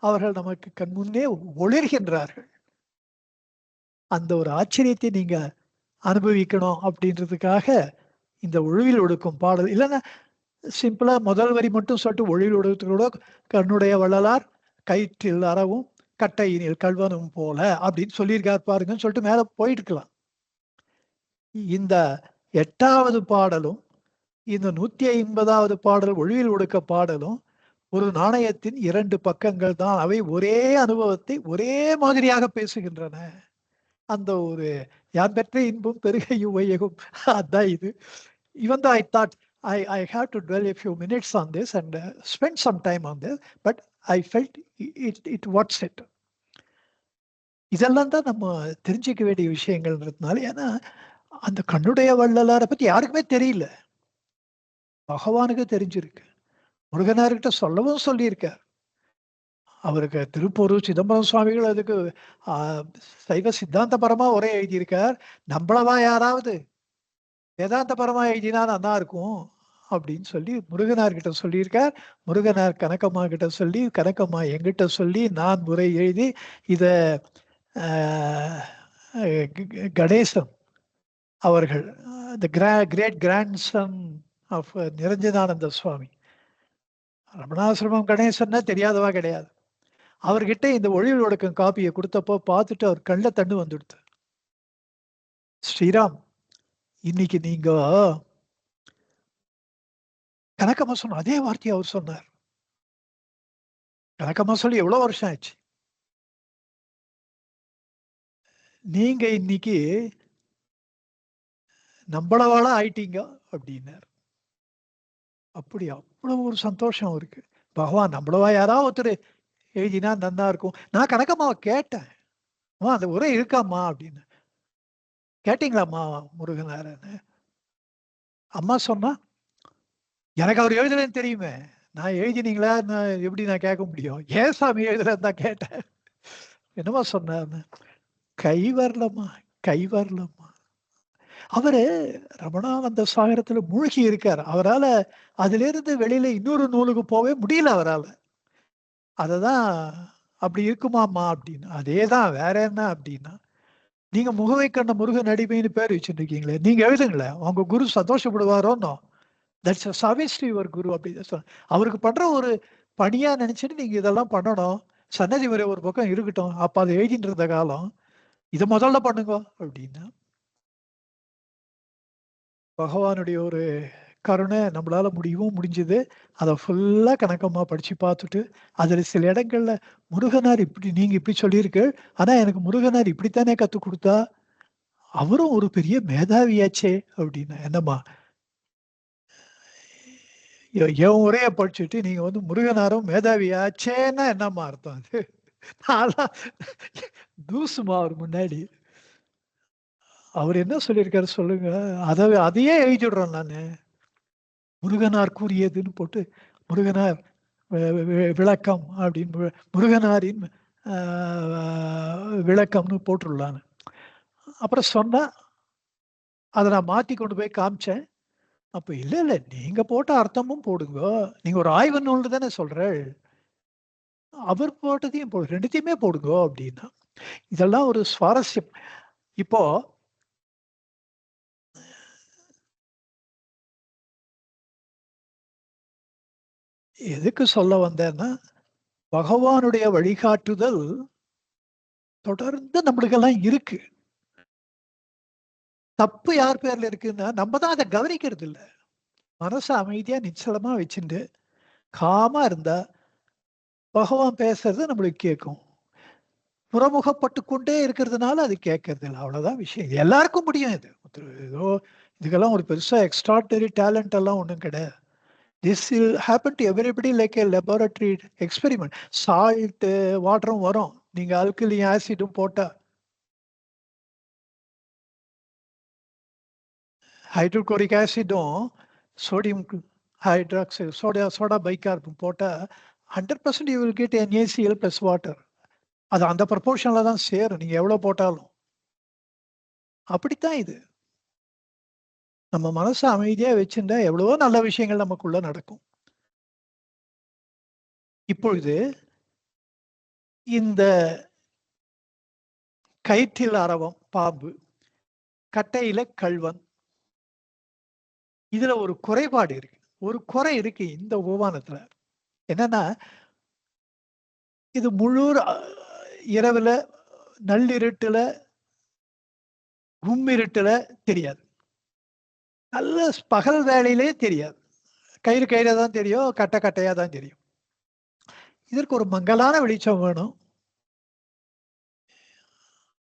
அவர்கள் நமக்கு கண்முன்னே ஒளிர்கின்றார்கள். அந்த ஒரு ஆச்சரியத்தை நீங்க அனுபவிக்கணும் அப்படின்றதுக்காக இந்த ஒளிவில் ஒடுக்கும் பாடல். இல்லைன்னா சிம்பிளா முதல் வரி மட்டும் சொல்லிட்டு ஒளிவில் ஒடுக்கத்தோட கண்ணுடைய வள்ளலார் கயிற்றில் அறவும் கட்டையினில் கல்வனும் போல அப்படின்னு சொல்லியிருக்காரு பாருங்கன்னு சொல்லிட்டு மேல போயிட்டு இருக்கலாம். இந்த 8வது பாடலும் இந்த 150வது பாடல் ஒளிவில் ஒடுக்க பாடலும் ஒரு நாணயத்தின் 2 பக்கங்கள் தான். அவை ஒரே அனுபவத்தை ஒரே மாதிரியாக பேசுகின்றன. அந்த ஒரு யான் பெற்ற இன்பம் பெருக வையகம் அதான் இது. Even though I thought I have to dwell a few minutes on this and spend some time on this, but I felt it worth it. இதெல்லாம் தான் நம்ம தெரிஞ்சுக்க வேண்டிய விஷயங்கள்ன்றதுனால. ஏன்னா அந்த கண்ணுடைய வள்ளலாரை பத்தி யாருக்குமே தெரியல, பகவானுக்கு தெரிஞ்சிருக்கு. முருகனார்கிட்ட சொல்லவும் சொல்லியிருக்கார். அவருக்கு திருப்பூர் சிதம்பரம் சுவாமிகள் அதுக்கு சைவ சித்தாந்தபரமா உரை எழுதியிருக்கார். நம்மளவா யாராவது வேதாந்தபரமா எழுதினா நல்லா இருக்கும் அப்படின்னு சொல்லி முருகனார்கிட்ட சொல்லியிருக்கார். முருகனார் கனகம்மா கிட்ட சொல்லி, கனகம்மா எங்கிட்ட சொல்லி, நான் முறை எழுதி இத கணேசன் அவர்கள், the great grandson of நிரஞ்சனானந்த சுவாமி, ரமணாசிரமம் கணேசன்னா தெரியாதவா கிடையாது. அவர்கிட்ட இந்த ஒளிவில் ஒடுக்கும் காப்பியை கொடுத்தப்போ பார்த்துட்டு அவர் கண்ணில் தண்ணு வந்துடுத்து. ஸ்ரீராம், இன்னைக்கு நீங்க கனகம்மா சொன்ன அதே வார்த்தையை அவர் சொன்னார். கனகம்மா சொல்லி எவ்வளவு வருஷம் ஆச்சு. நீங்க இன்னைக்கு நம்மளவாளா ஆயிட்டீங்க அப்படின்னார். அப்படி அவ்வளவு ஒரு சந்தோஷம் இருக்கு. பகவான் நம்மளவா யாராவது ஒருத்தர் எழுதினா நன்னா இருக்கும். நான் கனகம்மாவை கேட்டேன், அந்த உரை இருக்காம்மா அப்படின்னு. கேட்டீங்களாம்மா முருகனாரன்னு? அம்மா சொன்னா, எனக்கு அவர் எழுதலன்னு தெரியுமே, நான் எழுதினீங்களா எப்படி நான் கேட்க முடியும்? ஏன் சாமி எழுதலன்னு தான் கேட்டேன். என்னமா சொன்னார்னு, கை வரலம்மா, கை வரலம்மா. அவரு ரமணானந்த சாகரத்துல மூழ்கி இருக்கார். அவரால் அதுல இருந்து வெளியில இன்னொரு நூலுக்கு போவே முடியல அவரால். அததான் அப்படி இருக்குமாம்மா அப்படின்னு. அதேதான், வேற என்ன அப்படின்னா, நீங்க முகவை கண்ட முருகன் அடிமைன்னு பேர் வச்சுருக்கீங்களே, நீங்க எழுதுங்களேன், உங்க குரு சந்தோஷப்படுவாரோன்னோ. தட்ஸ் சர்வீஸ் யுவர் குரு அப்படின்னு சொன்ன. அவருக்கு பண்ற ஒரு பணியா நினைச்சிட்டு நீங்க இதெல்லாம் பண்ணணும். சன்னதி முறை ஒரு பக்கம் இருக்கட்டும், அப்ப அதை எழுதிட்டு இருந்த காலம், இதை முதல்ல பண்ணுங்க அப்படின்னா. பகவானுடைய ஒரு கருணை நம்மளால முடிஞ்சது. அதை ஃபுல்லா கணக்கமா படிச்சு பார்த்துட்டு, அதுல சில இடங்கள்ல முருகனார் இப்படி நீங்க இப்படி சொல்லியிருக்கு, ஆனா எனக்கு முருகனார் இப்படித்தானே கத்து கொடுத்தா, அவரும் ஒரு பெரிய மேதாவியாச்சே அப்படின்னா. என்னம்மா, என் உரைய படிச்சுட்டு நீங்க முருகனாரும் மேதாவியாச்சேன்னா என்னம்மா அர்த்தம்? அது தூசுமா அவர் முன்னாடி. அவர் என்ன சொல்லியிருக்காரு சொல்லுங்க. அதையே எழுதிடுறோம் நானு. முருகனார் கூறியதுன்னு போட்டு முருகனார் விளக்கம் அப்படின்னு, முருகனாரின் விளக்கம்னு போட்டுடலான்னு. அப்புறம் சொன்னா அதை நான் மாத்தி கொண்டு போய் காமிச்சேன். அப்ப இல்ல நீங்க போட்ட அர்த்தமும் போடுங்க, நீங்க ஒரு ஆய்வு நூல் தானே சொல்ற, அவர் போட்டதையும் போடு, ரெண்டுத்தையுமே போடுங்க அப்படின்னா. இதெல்லாம் ஒரு சுவாரஸ்யம். இப்போ எதுக்கு சொல்ல வந்தேன்னா, பகவானுடைய வழிகாட்டுதல் தொடர்ந்து நம்மளுக்கெல்லாம் இருக்கு. தப்பு யார் பேர்ல இருக்குன்னா, நம்ம தான் அதை கவனிக்கிறது இல்ல. மனச அமைதியா நிச்சலமா வச்சுட்டு காமா இருந்தா பகவான் பேசுறது நம்மளுக்கு கேட்கும். புறமுகப்பட்டு கொண்டே இருக்கிறதுனால அது கேட்கறது இல்லை. அவ்வளவுதான் விஷயம். இது எல்லாருக்கும் முடியும். இது ஏதோ இதுக்கெல்லாம் ஒரு பெருசா எக்ஸ்ட்ராடனரி டேலண்ட் எல்லாம் ஒண்ணும் கிடையாது. This will happen to everybody like a laboratory experiment. Salt வாட்டரும் வரும். நீங்க அல்கலி ஆசிடும் போட்டா, ஹைட்ரோகுளோரிக் ஆசிடும் சோடியம் ஹைட்ராக்சைடு சோடா பைகார்பன் போட்டா 100% you will get NaCl plus water. அது அந்த ப்ரொபோர்ஷன்ல தான் சேரும், நீங்க எவ்வளவு போட்டாலும். அப்படித்தான் இது. நம்ம மனசை அமைதியா வச்சிருந்தா எவ்வளவோ நல்ல விஷயங்கள் நமக்குள்ள நடக்கும். இப்பொழுது இந்த கயிற்றில் அரவம் பாம்பு, கட்டையில கள்வன், இதுல ஒரு குறைபாடு இருக்கு. ஒரு குறை இருக்கு இந்த உபமானத்துல. என்னன்னா, இது முழு இரவுல நள்ளிருட்டுல கும்மிருட்டுல தெரியாது. நல்ல பகல் வேலையிலே தெரியாது. கயிறு கயிறா தான் தெரியும், கட்டை கட்டையா தான் தெரியும். இதற்கு ஒரு மங்கலான வெளிச்சம் வேணும்.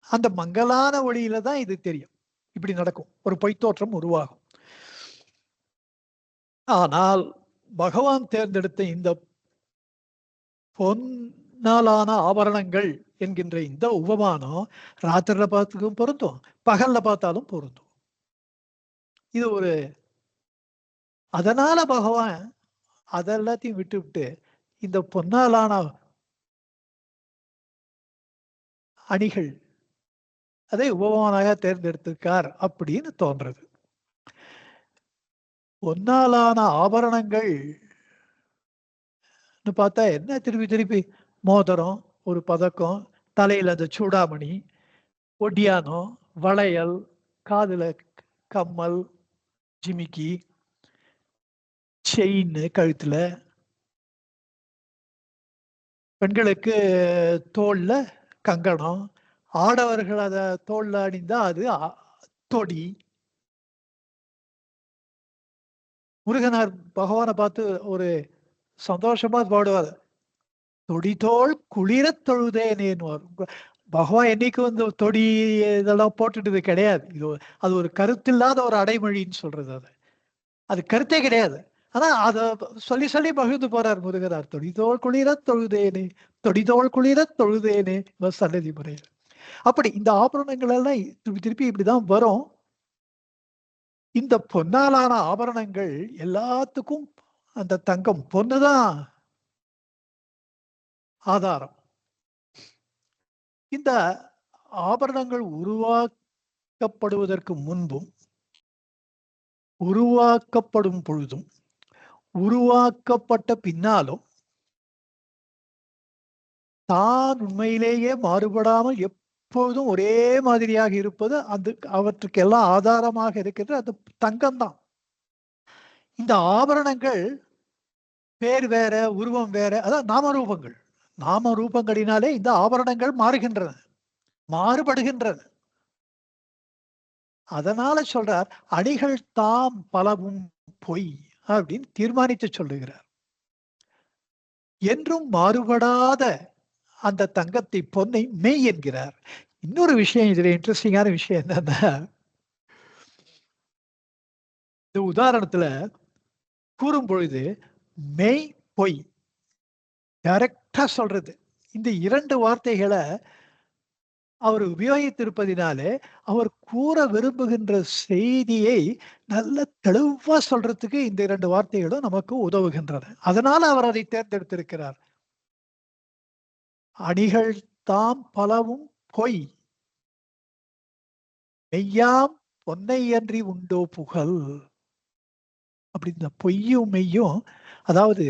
அந்த மங்கலான ஒளியில தான் இது தெரியும். இப்படி நடக்கும். ஒரு பொய்த்தோற்றம் உருவாகும். ஆனால் பகவான் தேர்ந்தெடுத்த இந்த பொன்னாலான ஆபரணங்கள் என்கின்ற இந்த உபமானம் ராத்திரில பார்த்துக்கும் பொருந்தும், பகல்ல பார்த்தாலும் பொருந்தும். இது ஒரு அதனால பகவான் அதெல்லாத்தையும் விட்டு விட்டு இந்த பொன்னாலான அணிகள் அதை உபமானாக தேர்ந்தெடுத்திருக்கார் அப்படின்னு தோன்றது. பொன்னாலான ஆபரணங்கள் பார்த்தா என்ன, திருப்பி திருப்பி மோதிரம், ஒரு பதக்கம், தலையில அந்த சூடாமணி, ஒடியானம், வளையல், காதுல கம்மல், ஜிமிக்கி, செயின் கழுத்துல, பெண்களுக்கு தோல்ல கங்கணம், ஆடவர்கள் அத தோல்ல அணிந்தா அது தொடி. முருகனார் பகவானை பார்த்து ஒரு சந்தோஷமா பாடுவார், தொடிதோள் குளிர தொழுதேனேன்னு. பகவான் என்னைக்கு வந்து தொடி இதெல்லாம் போட்டுட்டது கிடையாது. இது அது ஒரு கருத்தில்லாத ஒரு அடைமொழின்னு சொல்றது. அது கருத்தே கிடையாது. ஆனா அத சொல்லி சொல்லி பகிர்ந்து போறார் முருகனார். தொடிதோள் குளிர தொழுதேனே, தொடிதோள் குளிர தொழுதேனே சன்னதி முறையில். அப்படி இந்த ஆபரணங்கள் எல்லாம் திருப்பி திருப்பி இப்படிதான் வரும். இந்த பொன்னாலான ஆபரணங்கள் எல்லாத்துக்கும் அந்த தங்கம் பொண்ணுதான் ஆதாரம். இந்த ஆபரணங்கள் உருவாக்கப்படுவதற்கு முன்பும் உருவாக்கப்படும் பொழுதும் உருவாக்கப்பட்ட பின்னாலும் தான் உண்மையிலேயே மாறுபடாமல் எப்பொழுதும் ஒரே மாதிரியாக இருப்பது அது அவற்றுக்கெல்லாம் ஆதாரமாக இருக்கின்ற அது தங்கம்தான். இந்த ஆபரணங்கள் பேர் வேற, உருவம் வேற, அதான் நாமரூபங்கள். நாம ரூபங்களினாலே இந்த ஆபரணங்கள் மாறுகின்றன, மாறுபடுகின்றன. அதனால சொல்றார், அணிகள் தாம் பலவும் பொய் அப்படின்னு தீர்மானித்து சொல்லுகிறார். என்றும் மாறுபடாத அந்த தங்கத்தை, பொன்னை மெய் என்கிறார். இன்னொரு விஷயம் இதுல இன்ட்ரெஸ்டிங்கான விஷயம் என்னன்னா, இந்த உதாரணத்துல கூறும் பொழுது மெய் பொய் டைரக்டா சொல்றது. இந்த இரண்டு வார்த்தைகளை அவர் உபயோகித்திருப்பதினாலே அவர் கூற விரும்புகின்ற செய்தியை நல்ல தெளிவா சொல்றதுக்கு இந்த இரண்டு வார்த்தைகளும் நமக்கு உதவுகின்றன. அதனால அவர் அதை தேர்ந்தெடுத்திருக்கிறார். அணிகள் தாம் பலவும் பொய், மெய்யாம் பொன்னை அன்றி உண்டோ புகழ். அப்படி இந்த பொய்யும் மெய்யும், அதாவது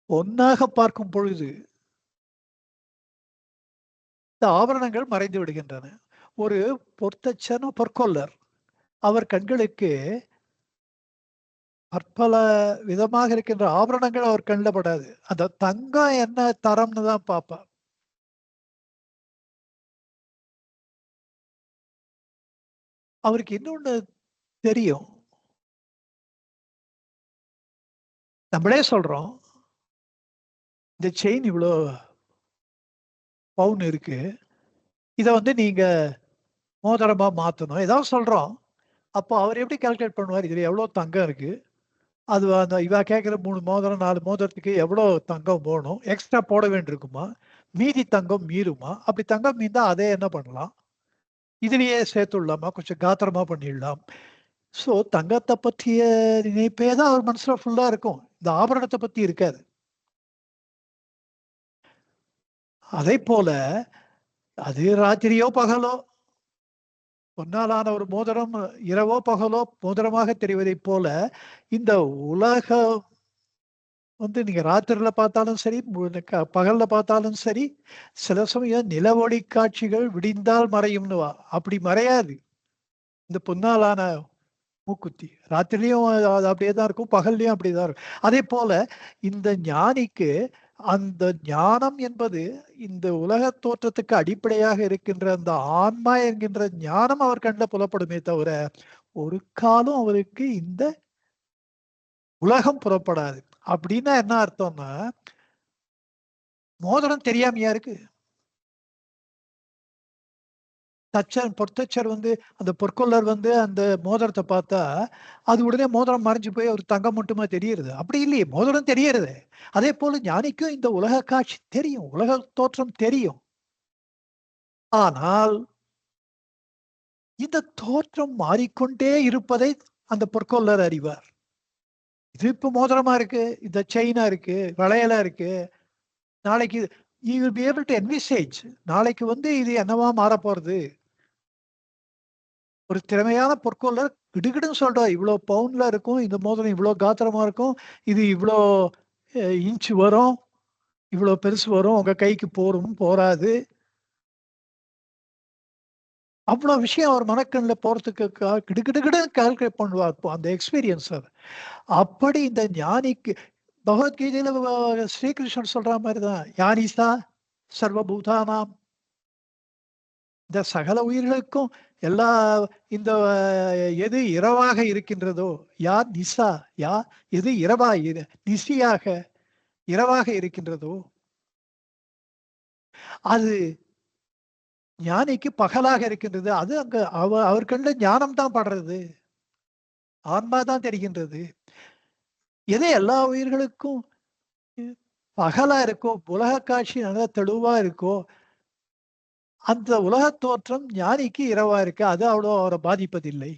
ஒன்னாக பார்க்கும் பொழுது இந்த ஆபரணங்கள் மறைந்து விடுகின்றன. ஒரு பொற்தச்சன் பொற்கொல்லர், அவர் கண்களுக்கு பற்பல விதமாக இருக்கின்ற ஆபரணங்கள் அவர் கண்ணில் படாது. அந்த தங்கம் என்ன தரம்னு தான் பார்ப்பார். அவருக்கு இன்னொன்னு தெரியும். நம்மளே சொல்றோம், இந்த செயின் இவ்வளோ பவுன் இருக்கு. இத நீங்க மோதிரமா மாத்தணும். ஏதாவது சொல்றோம். அப்போ அவர் எப்படி கால்குலேட் பண்ணுவார்? இதுல எவ்வளோ தங்கம் இருக்கு? அது அந்த இவ கேட்கிற 3 மோதிரம், 4 மோதிரத்துக்கு எவ்வளோ தங்கம் போணும்? எக்ஸ்ட்ரா போட வேண்டியிருக்குமா? மீதி தங்கம் மீறுமா? அப்படி தங்கம் மீந்தா அதே என்ன பண்ணலாம்? இதுலயே சேர்த்துடலாமா? கொஞ்சம் காத்திரமா பண்ணிடலாம். ஸோ தங்கத்த பற்றிய நினைப்பே தான் அவர் மனசுல ஃபுல்லா இருக்கும். இந்த ஆபரணத்த பத்தி இருக்காது. அதைப்போல அது ராத்திரியோ, பகலோ பொன்னாலான ஒரு மோதிரம் இரவோ, பகலோ மோதிரமாக தெரிவதைப் போல, இந்த உலகம் நீங்க ராத்திரில பார்த்தாலும் சரி, பகல்ல பார்த்தாலும் சரி, சில சமயம் நிலவொளி காட்சிகள் விடிந்தால் மறையும்னுவா. அப்படி மறையாது. இந்த பொன்னாலான மூக்குத்தி. ராத்திரிலயும் அது அப்படியே தான் இருக்கும். பகல்லையும் அப்படிதான் இருக்கும். அதேபோல இந்த ஞானிக்கு அந்த ஞானம் என்பது இந்த உலகத் தோற்றத்துக்கு அடிப்படையாக இருக்கின்ற அந்த ஆன்மா என்கின்ற ஞானம் அவர் கண்ல புலப்படுமே தவிர, ஒரு காலம் அவருக்கு இந்த உலகம் புறப்படாது. அப்படின்னா என்ன அர்த்தம்னா, மோதிரம் தெரியாமையா இருக்கு? பொற்தச்சர் அந்த பொற்கொல்லர் அந்த மோதிரத்த பார்த்தா, அது உடனே மோதிரம் மறைஞ்சு போய் ஒரு தங்கம் மட்டுமா தெரியுறது? அப்படி இல்லையே, மோதிரம் தெரியறது. அதேபோல ஞானிக்கும் இந்த உலக காட்சி தெரியும். உலக தோற்றம் தெரியும். ஆனால் இந்த தோற்றம் மாறிக்கொண்டே இருப்பதை அந்த பொற்கொல்லர் அறிவார். இது இப்ப மோதிரமா இருக்கு, இந்த செயினா இருக்கு, வளையலா இருக்கு. நாளைக்கு you will be able to envisage. நாளைக்கு இது என்னவா மாறப்போறது? ஒரு திறமையான பொற்கொல்லர் கிடுகிடுன்னு சொல்றார். இவ்ளோ பவுண்ட்ல இருக்கும். இந்த மோதிரம் இவ்ளோ காத்திரமா இருக்கும். இது இவ்ளோ இன்ச் வரும். இவ்ளோ பெருசு வரும். உங்க கைக்கு போரும், போராது. அவ்ளோ விஷயம் அவர் மனக்கண்ல போறதுக்கு கிடுகிடுகிடுன்னு கால்குலேட் பண்ணுவார். அந்த எக்ஸ்பீரியன்ஸ் அது. அப்படி இந்த ஞானிக்கு பகவத்கீதையில ஸ்ரீகிருஷ்ணன் சொல்ற மாரி தான். "யானிசா சர்வபூதானாம்" இந்த சகல உயிர்களுக்கும் எல்லா இந்த எது இரவாக இருக்கின்றதோ, யார் நிசா யா எது இரவா நிசியாக இரவாக இருக்கின்றதோ, அது ஞானிக்கு பகலாக இருக்கின்றது. அது அங்க அவர் கண்ல ஞானம் தான் படுறது. ஆன்மா தான் தெரிகின்றது. எது எல்லா உயிர்களுக்கும் பகலா இருக்கோ, உலக காட்சி நல்லா தெளிவா இருக்கோ, அந்த உலகத் தோற்றம் ஞானிக்கு இரவா இருக்கு. அது அவ்வளோ அவர பாதிப்பதில்லை.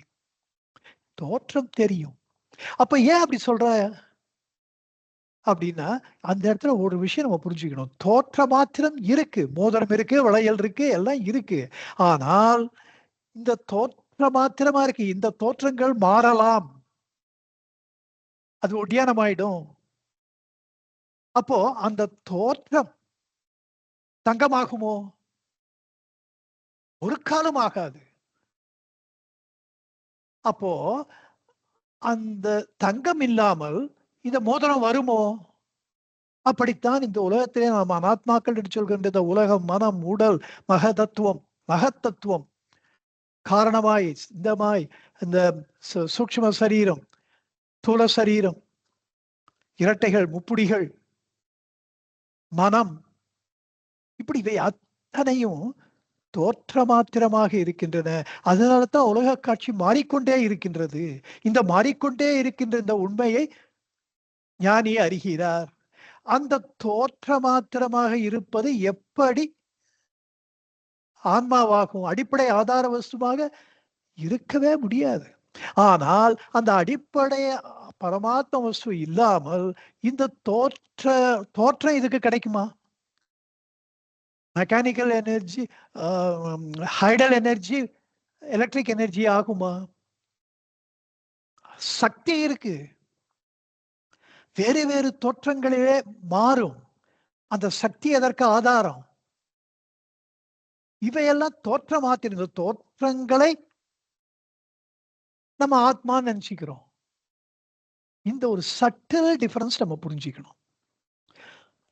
தோற்றம் தெரியும். அப்ப ஏன் அப்படி சொல்ற? அப்படின்னா, அந்த இடத்துல ஒரு விஷயம் நம்ம புரிஞ்சுக்கணும். தோற்ற மாத்திரம் இருக்கு. மோதிரம் இருக்கு, வளையல் இருக்கு, எல்லாம் இருக்கு. ஆனால், இந்த தோற்ற மாத்திரமா இருக்கு. இந்த தோற்றங்கள் மாறலாம். அது ஒட்டியானமாயிடும். அப்போ அந்த தோற்றம் தங்கமாகுமோ? ஒரு காலம் ஆகாது. அப்போ அந்த தங்கம் இல்லாமல் இந்த மோதிரம் வருமோ? அப்படித்தான் இந்த உலகத்திலே நாம் அனாத்மாக்கள் என்று சொல்கின்ற இந்த உலகம், மனம், உடல், மகதத்துவம், மகத்தத்துவம் காரணமாய், சிந்தமாய், இந்த சூக்ஷ்ம சரீரம், ஸ்தூல சரீரம், இரட்டைகள், முப்புடிகள், மனம், இப்படி இவை அத்தனையும் தோற்ற மாத்திரமாக இருக்கின்றன. அதனால தான் உலக காட்சி மாறிக்கொண்டே இருக்கின்றது. இந்த மாறிக்கொண்டே இருக்கின்ற இந்த உண்மையை ஞானி அறிகிறார். அந்த தோற்ற மாத்திரமாக இருப்பது எப்படி ஆன்மாவாகும்? அடிப்படை ஆதார வஸ்துவாக இருக்கவே முடியாது. ஆனால் அந்த அடிப்படை பரமாத்ம வஸ்து இல்லாமல் இந்த தோற்றம் இதுக்கு கிடைக்குமா? Mechanical energy, hydel energy, electric energy ஆகுமா? சக்தி இருக்கு. வேறு வேறு தோற்றங்களிலே மாறும். அந்த சக்தி எதற்கு ஆதாரம்? இவையெல்லாம் தோற்றம் மாத்திரம். இந்த தோற்றங்களை நம்ம ஆத்மான்னு நினைச்சுக்கிறோம். இந்த ஒரு சட்டில் டிஃபரன்ஸ் நம்ம புரிஞ்சுக்கணும்.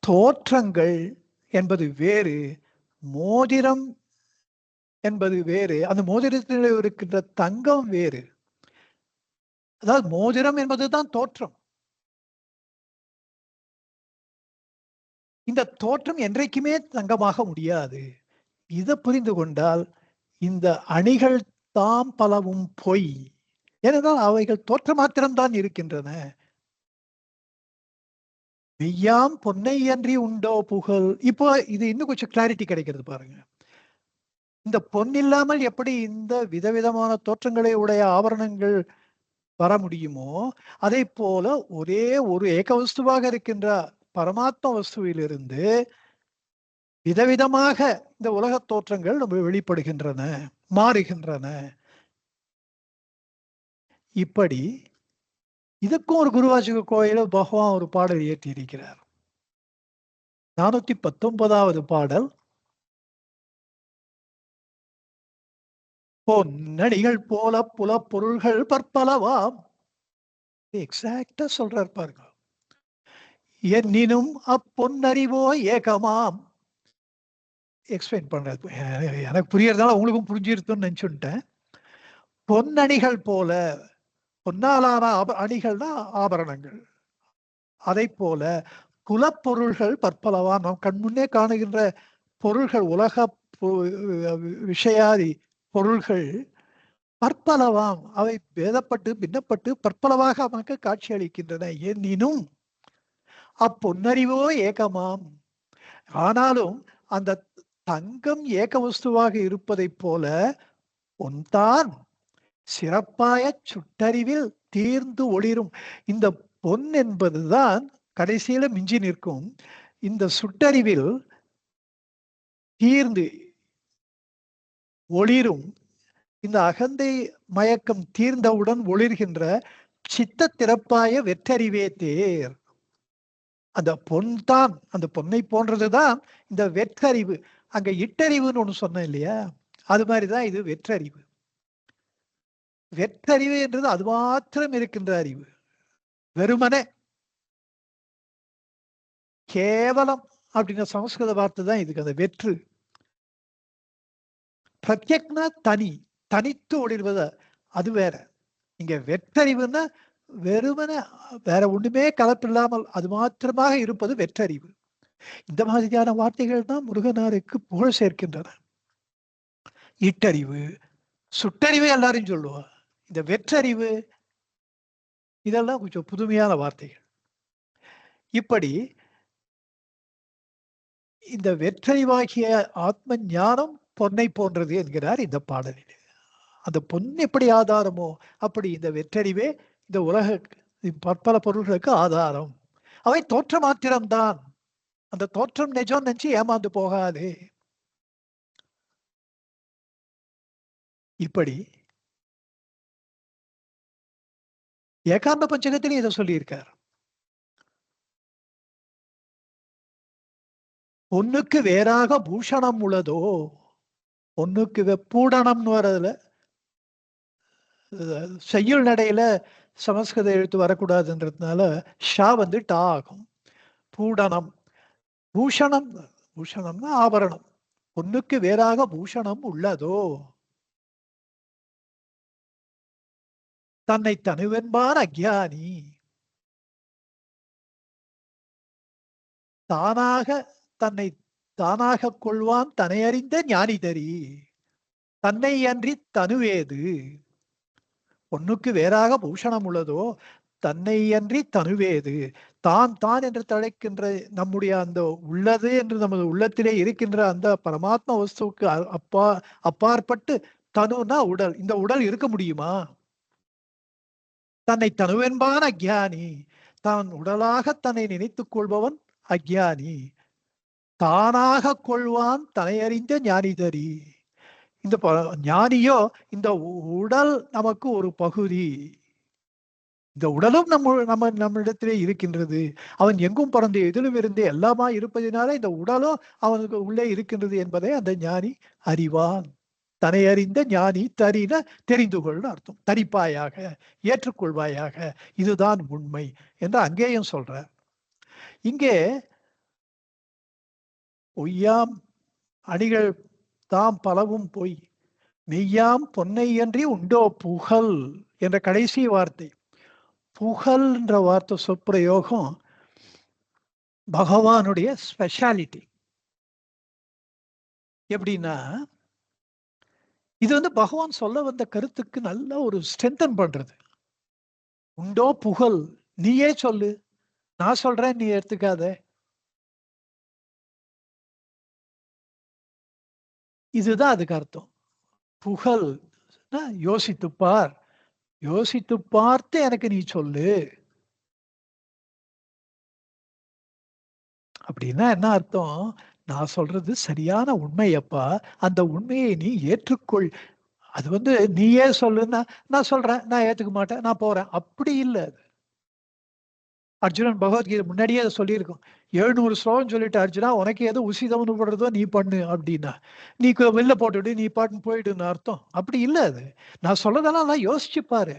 தோற்றங்கள் என்பது வேறு, மோதிரம் என்பது வேறு. அந்த மோதிரத்தில் இருக்கின்ற தங்கம் வேறு. அதாவது மோதிரம் என்பதுதான் தோற்றம். இந்த தோற்றம் என்றைக்குமே தங்கமாக முடியாது. இதை புரிந்து கொண்டால் இந்த அணிகள் தாம் பலவும் பொய். ஏனென்றால் அவைகள் தோற்ற மாத்திரம்தான் இருக்கின்றன. மெய்யாம் பொன்னை அன்றி உண்டோ புகழ். இப்போ இது இன்னும் கொஞ்சம் கிளாரிட்டி கிடைக்கிறது பாருங்க. இந்த பொன் இல்லாமல் எப்படி இந்த விதவிதமான தோற்றங்களை உடைய ஆபரணங்கள் வர முடியுமோ, அதை போல ஒரே ஒரு ஏகவஸ்துவாக இருக்கின்ற பரமாத்ம வஸ்துவிலிருந்து விதவிதமாக இந்த உலக தோற்றங்கள் நம்ம வெளிப்படுகின்றன, மாறுகின்றன. இப்படி இதுக்கும் ஒரு குருவாச்சக கோயில பகவான் ஒரு பாடல் இயற்றி இருக்கிறார். 419வது பாடல். பொன்னணிகள் போல புலப்பொருள்கள் பற்பலவாம். எக்ஸாக்டா சொல்றார் பாருங்க. எனினும் அப்பொன்னறிவோ ஏகமாம். எக்ஸ்பிளைன் பண்றது எனக்கு புரியறதால உங்களுக்கும் புரிஞ்சிருக்கும்னு நினைச்சுட்டேன். பொன்னணிகள் போல, பொன்னாலான அணிகள்னா ஆபரணங்கள், அதை போல புலப்பொருள்கள் பற்பலவா. நம் கண்முன்னே காணுகின்ற பொருள்கள், உலக விஷயாதி பொருள்கள் பற்பலவாம். அவை பேதப்பட்டு பின்னப்பட்டு பற்பலவாக நமக்கு காட்சி அளிக்கின்றன. எனினும் அப்பொன்னறிவோ ஏகமாம். ஆனாலும் அந்த தங்கம் ஏக வஸ்துவாக இருப்பதை போல பொன்தான் சிறப்பாய சுட்டறிவில் தீர்ந்து ஒளிரும். இந்த பொன் என்பதுதான் கடைசியில மிஞ்சி நிற்கும். இந்த சுட்டறிவில் தீர்ந்து ஒளிரும். இந்த அகந்தை மயக்கம் தீர்ந்தவுடன் ஒளிர்கின்ற சித்த திறப்பாய வெற்றறிவே தேர். அந்த பொன் தான், அந்த பொன்னை போன்றதுதான் இந்த வெற்றறிவு. அங்க இட்டறிவுன்னு ஒண்ணு சொன்னேன் இல்லையா, அது மாதிரிதான் இது வெற்றறிவு. வெற்றறிவு என்றது அது மாத்திரம் இருக்கின்ற அறிவு. வெறுமனே கேவலம் அப்படின்ற சமஸ்கிருத வார்த்தை தான் இதுக்கு அந்த வெற்று. பிரத்யக்னா தனி, தனித்து ஒளிர்வது, அது வேற. இங்க வெற்றறிவுன்னா வெறுமன வேற ஒண்ணுமே கலப்பில்லாமல் அது மாத்திரமாக இருப்பது வெற்றறிவு. இந்த மாதிரியான வார்த்தைகள் தான் முருகனாருக்கு புகழ் சேர்க்கின்றன. இட்டறிவு, சுட்டறிவு எல்லாரும் சொல்லுவா. இந்த வெற்றறிவு இதெல்லாம் கொஞ்சம் புதுமையான வார்த்தைகள். இப்படி இந்த வெற்றறிவாகிய ஆத்ம ஞானம் பொன்னை போன்றது என்கிறார் இந்த பாடலில். அந்த பொன் எப்படி ஆதாரமோ அப்படி இந்த வெற்றறிவே இந்த உலக பற்பல பொருள்களுக்கு ஆதாரம். அவை தோற்ற மாத்திரம்தான். அந்த தோற்றம் நிஜம் நினைச்சு ஏமாந்து போகாது. இப்படி ஏகாந்த பஞ்சகத்திலும் இதை சொல்லியிருக்கார். பொண்ணுக்கு வேறாக பூஷணம் உள்ளதோ. பொண்ணுக்கு பூடணம்னு வர்றதுல செய்யுள் நடையில சமஸ்கிருத எழுத்து வரக்கூடாதுன்றதுனால ஷா வந்து டா ஆகும். பூடணம், பூஷணம். பூஷணம்னா ஆபரணம். பொண்ணுக்கு வேறாக பூஷணம் உள்ளதோ. தன்னை தனுவென்பான் அக்ஞானி. தானாக தன்னை தானாக கொள்வான் தனையறிந்த ஞானிதரி. தன்னை அன்றி தனுவேது. பொண்ணுக்கு வேறாக பூஷணம் உள்ளதோ தன்னை அன்றி தனுவேது. தான் தான் என்று தழைக்கின்ற நம்முடைய அந்த உள்ளது என்று நமது உள்ளத்திலே இருக்கின்ற அந்த பரமாத்ம வஸ்துவுக்கு அப்பாற்பட்டு தனுனா உடல். இந்த உடல் இருக்க முடியுமா? தன்னை தனுவென்பான் அக்ஞானி. தான் உடலாக தன்னை நினைத்துக் கொள்பவன் அக்ஞானி. தானாக கொள்வான் தனையறிந்த ஞானிதரி. இந்த ஞானியோ இந்த உடல் நமக்கு ஒரு பகுதி. இந்த உடலும் நம்மிடத்திலே இருக்கின்றது. அவன் எங்கும் பறந்து எதிலும் இருந்து எல்லாமா இருப்பதினால இந்த உடலும் அவனுக்கு உள்ளே இருக்கின்றது என்பதை அந்த ஞானி அறிவான். தன்னை அறிந்த ஞானி தரின தெரிந்து கொள்னு அர்த்தம். தரிப்பாயாக, ஏற்றுக்கொள்வாயாக, இதுதான் உண்மை என்று அங்கேயும் சொல்ற. இங்கே பொய்யாம் அணிகள் தாம் பலவும் பொய், மெய்யாம் பொன்னை அன்றி உண்டோ புகழ் என்ற கடைசி வார்த்தை. புகழ் என்ற வார்த்தை சொற்பிரயோகம் பகவானுடைய ஸ்பெஷாலிட்டி. எப்படின்னா, இது வந்து பகவான் சொல்ல வந்த கருத்துக்கு நல்ல ஒரு ஸ்ட்ரென்தன் பண்றது. உண்டோ புகழ், நீயே சொல்லு, நான் சொல்றேன், நீ எடுத்துக்காத. இதுதான் அதுக்கு அர்த்தம். புகழ் யோசித்து பார், யோசித்து பார்த்து எனக்கு நீ சொல்லு. அப்படின்னா என்ன அர்த்தம்? நான் சொல்றது சரியான உண்மையப்பா, அந்த உண்மையை நீ ஏற்றுக்கொள். அது வந்து நீயே சொல்லுன்னா நான் சொல்றேன், நான் ஏத்துக்க மாட்டேன், நான் போறேன், அப்படி இல்ல அது. அர்ஜுனன் பகவத்கீதை முன்னாடியே அதை சொல்லியிருக்கோம். 700 ஸ்லோகம் சொல்லிட்டு, அர்ஜுனா உனக்கு எது உசிதம்னு படுறதோ நீ பண்ணு அப்படின்னா, நீ வெளில போட்டுவிடு, நீ பாட்டுன்னு போயிடுன்னு அர்த்தம். அப்படி இல்ல அது. நான் சொல்லதெல்லாம் நான் யோசிச்சு பாரு,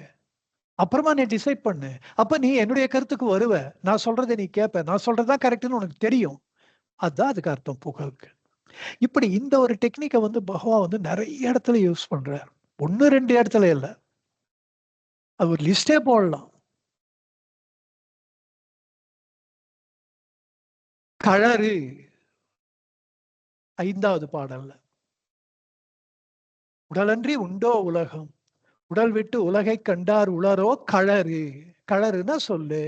அப்புறமா நீ டிசைட் பண்ணு. அப்ப நீ என்னுடைய கருத்துக்கு வருவ, நான் சொல்றதை நீ கேட்ப, நான் சொல்றதுதான் கரெக்ட்னு உனக்கு தெரியும். அதுதான் அதுக்கு அர்த்தம் புகழுக்கு. இப்படி இந்த ஒரு டெக்னிக்கை வந்து பகவான் வந்து நிறைய இடத்துல யூஸ் பண்றார். 1 2 இடத்துல இல்ல, அது ஒரு லிஸ்டே போடலாம். கழறு 5வது பாடல்ல, உடலன்றி உண்டோ உலகம், உடல் விட்டு உலகை கண்டார் உளரோ கழறு. கழறுனா சொல்லு.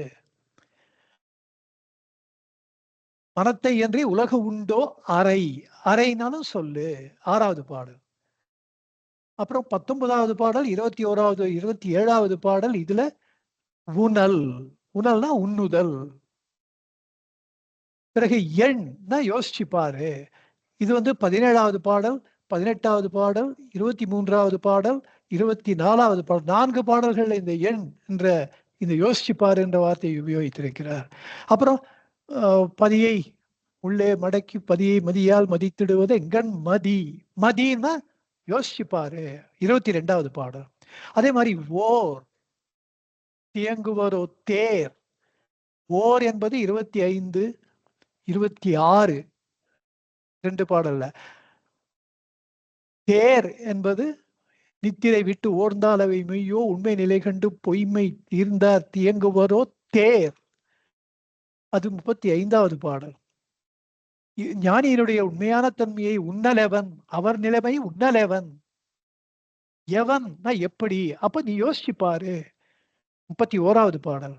மனத்தை அன்றி உலகு உண்டோ அறை, அறைனாலும் சொல்லு. 6வது பாடல். அப்புறம் 19வது பாடல், 21வது 27வது பாடல். இதுல உணல், உணல்னா உண்ணுதல். பிறகு எண்னா யோசிச்சு பாரு. இது வந்து 17வது பாடல், 18வது பாடல், 23வது பாடல், 24வது பாடல். 4 பாடல்கள் இந்த எண் என்ற இந்த யோசிச்சு பாரு என்ற வார்த்தையை உபயோகித்திருக்கிறார். அப்புறம் பதியை உள்ளே மடக்கி பதியை மதியால் மதித்திடுவது எங்கண் மதி. மதினா யோசிச்சு பாரு, 22வது பாடல். அதே மாதிரி ஓர், தியங்குவரோ தேர். ஓர் என்பது 25, 26 2 பாடல்ல. தேர் என்பது நித்திரை விட்டு ஓர்ந்தால் அவை மெய்யோ, உண்மை நிலை கண்டு பொய்மை தீர்ந்தார் தியங்குவரோ தேர். அது 35வது பாடல். ஞானியினுடைய உண்மையான தன்மையை உன்னலெவன், அவர் நிலைமை உன்னலெவன். எவன் எப்படி, அப்ப நீ யோசிச்சு பாரு. 31வது பாடல்.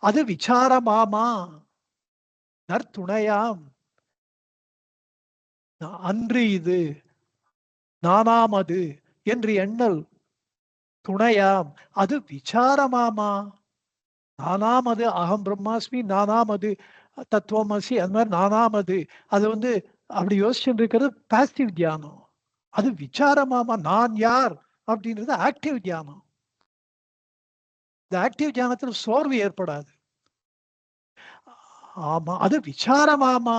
அது விசாரமாமா நற்துணையாம், அன்று இது நானாம் அது என்று எண்ணல் துணையாம், அது விசாரமாமா. நானாம் அது அகம் பிரம்மாஸ்மி, நானாம் அது தத்துவமசி, அந்த மாதிரி நானாம் அது. அது வந்து அப்படி யோசிச்சுட்டு இருக்கிறது பாசிட்டிவ் தியானம். அது விசாரமாமா, நான் யார் அப்படின்றது ஆக்டிவ் தியானம். இந்த ஆக்டிவ் தியானத்தில் சோர்வு ஏற்படாது. ஆமா, அது விசாரமாமா,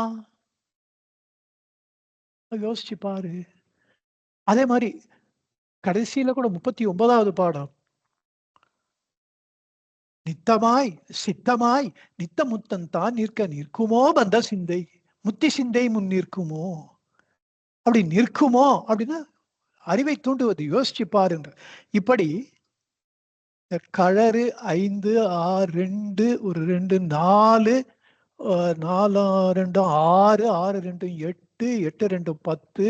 யோசிச்சு பாரு. அதே மாதிரி கடைசியில கூட 39வது பாடம். நித்தமாய் சித்தமாய் நித்த முத்தன் தான் நிற்க நிற்குமோ பந்த சிந்தை, முத்தி சிந்தை முன் நிற்குமோ. அப்படி நிற்குமோ அப்படின்னா அறிவை தூண்டுவது, யோசிச்சு பாருன்ற. இப்படி கழறு 5, 6, 2, ஒரு 2, 4, 4, 2, 6, 6, 2, 8, 8, 2, 10,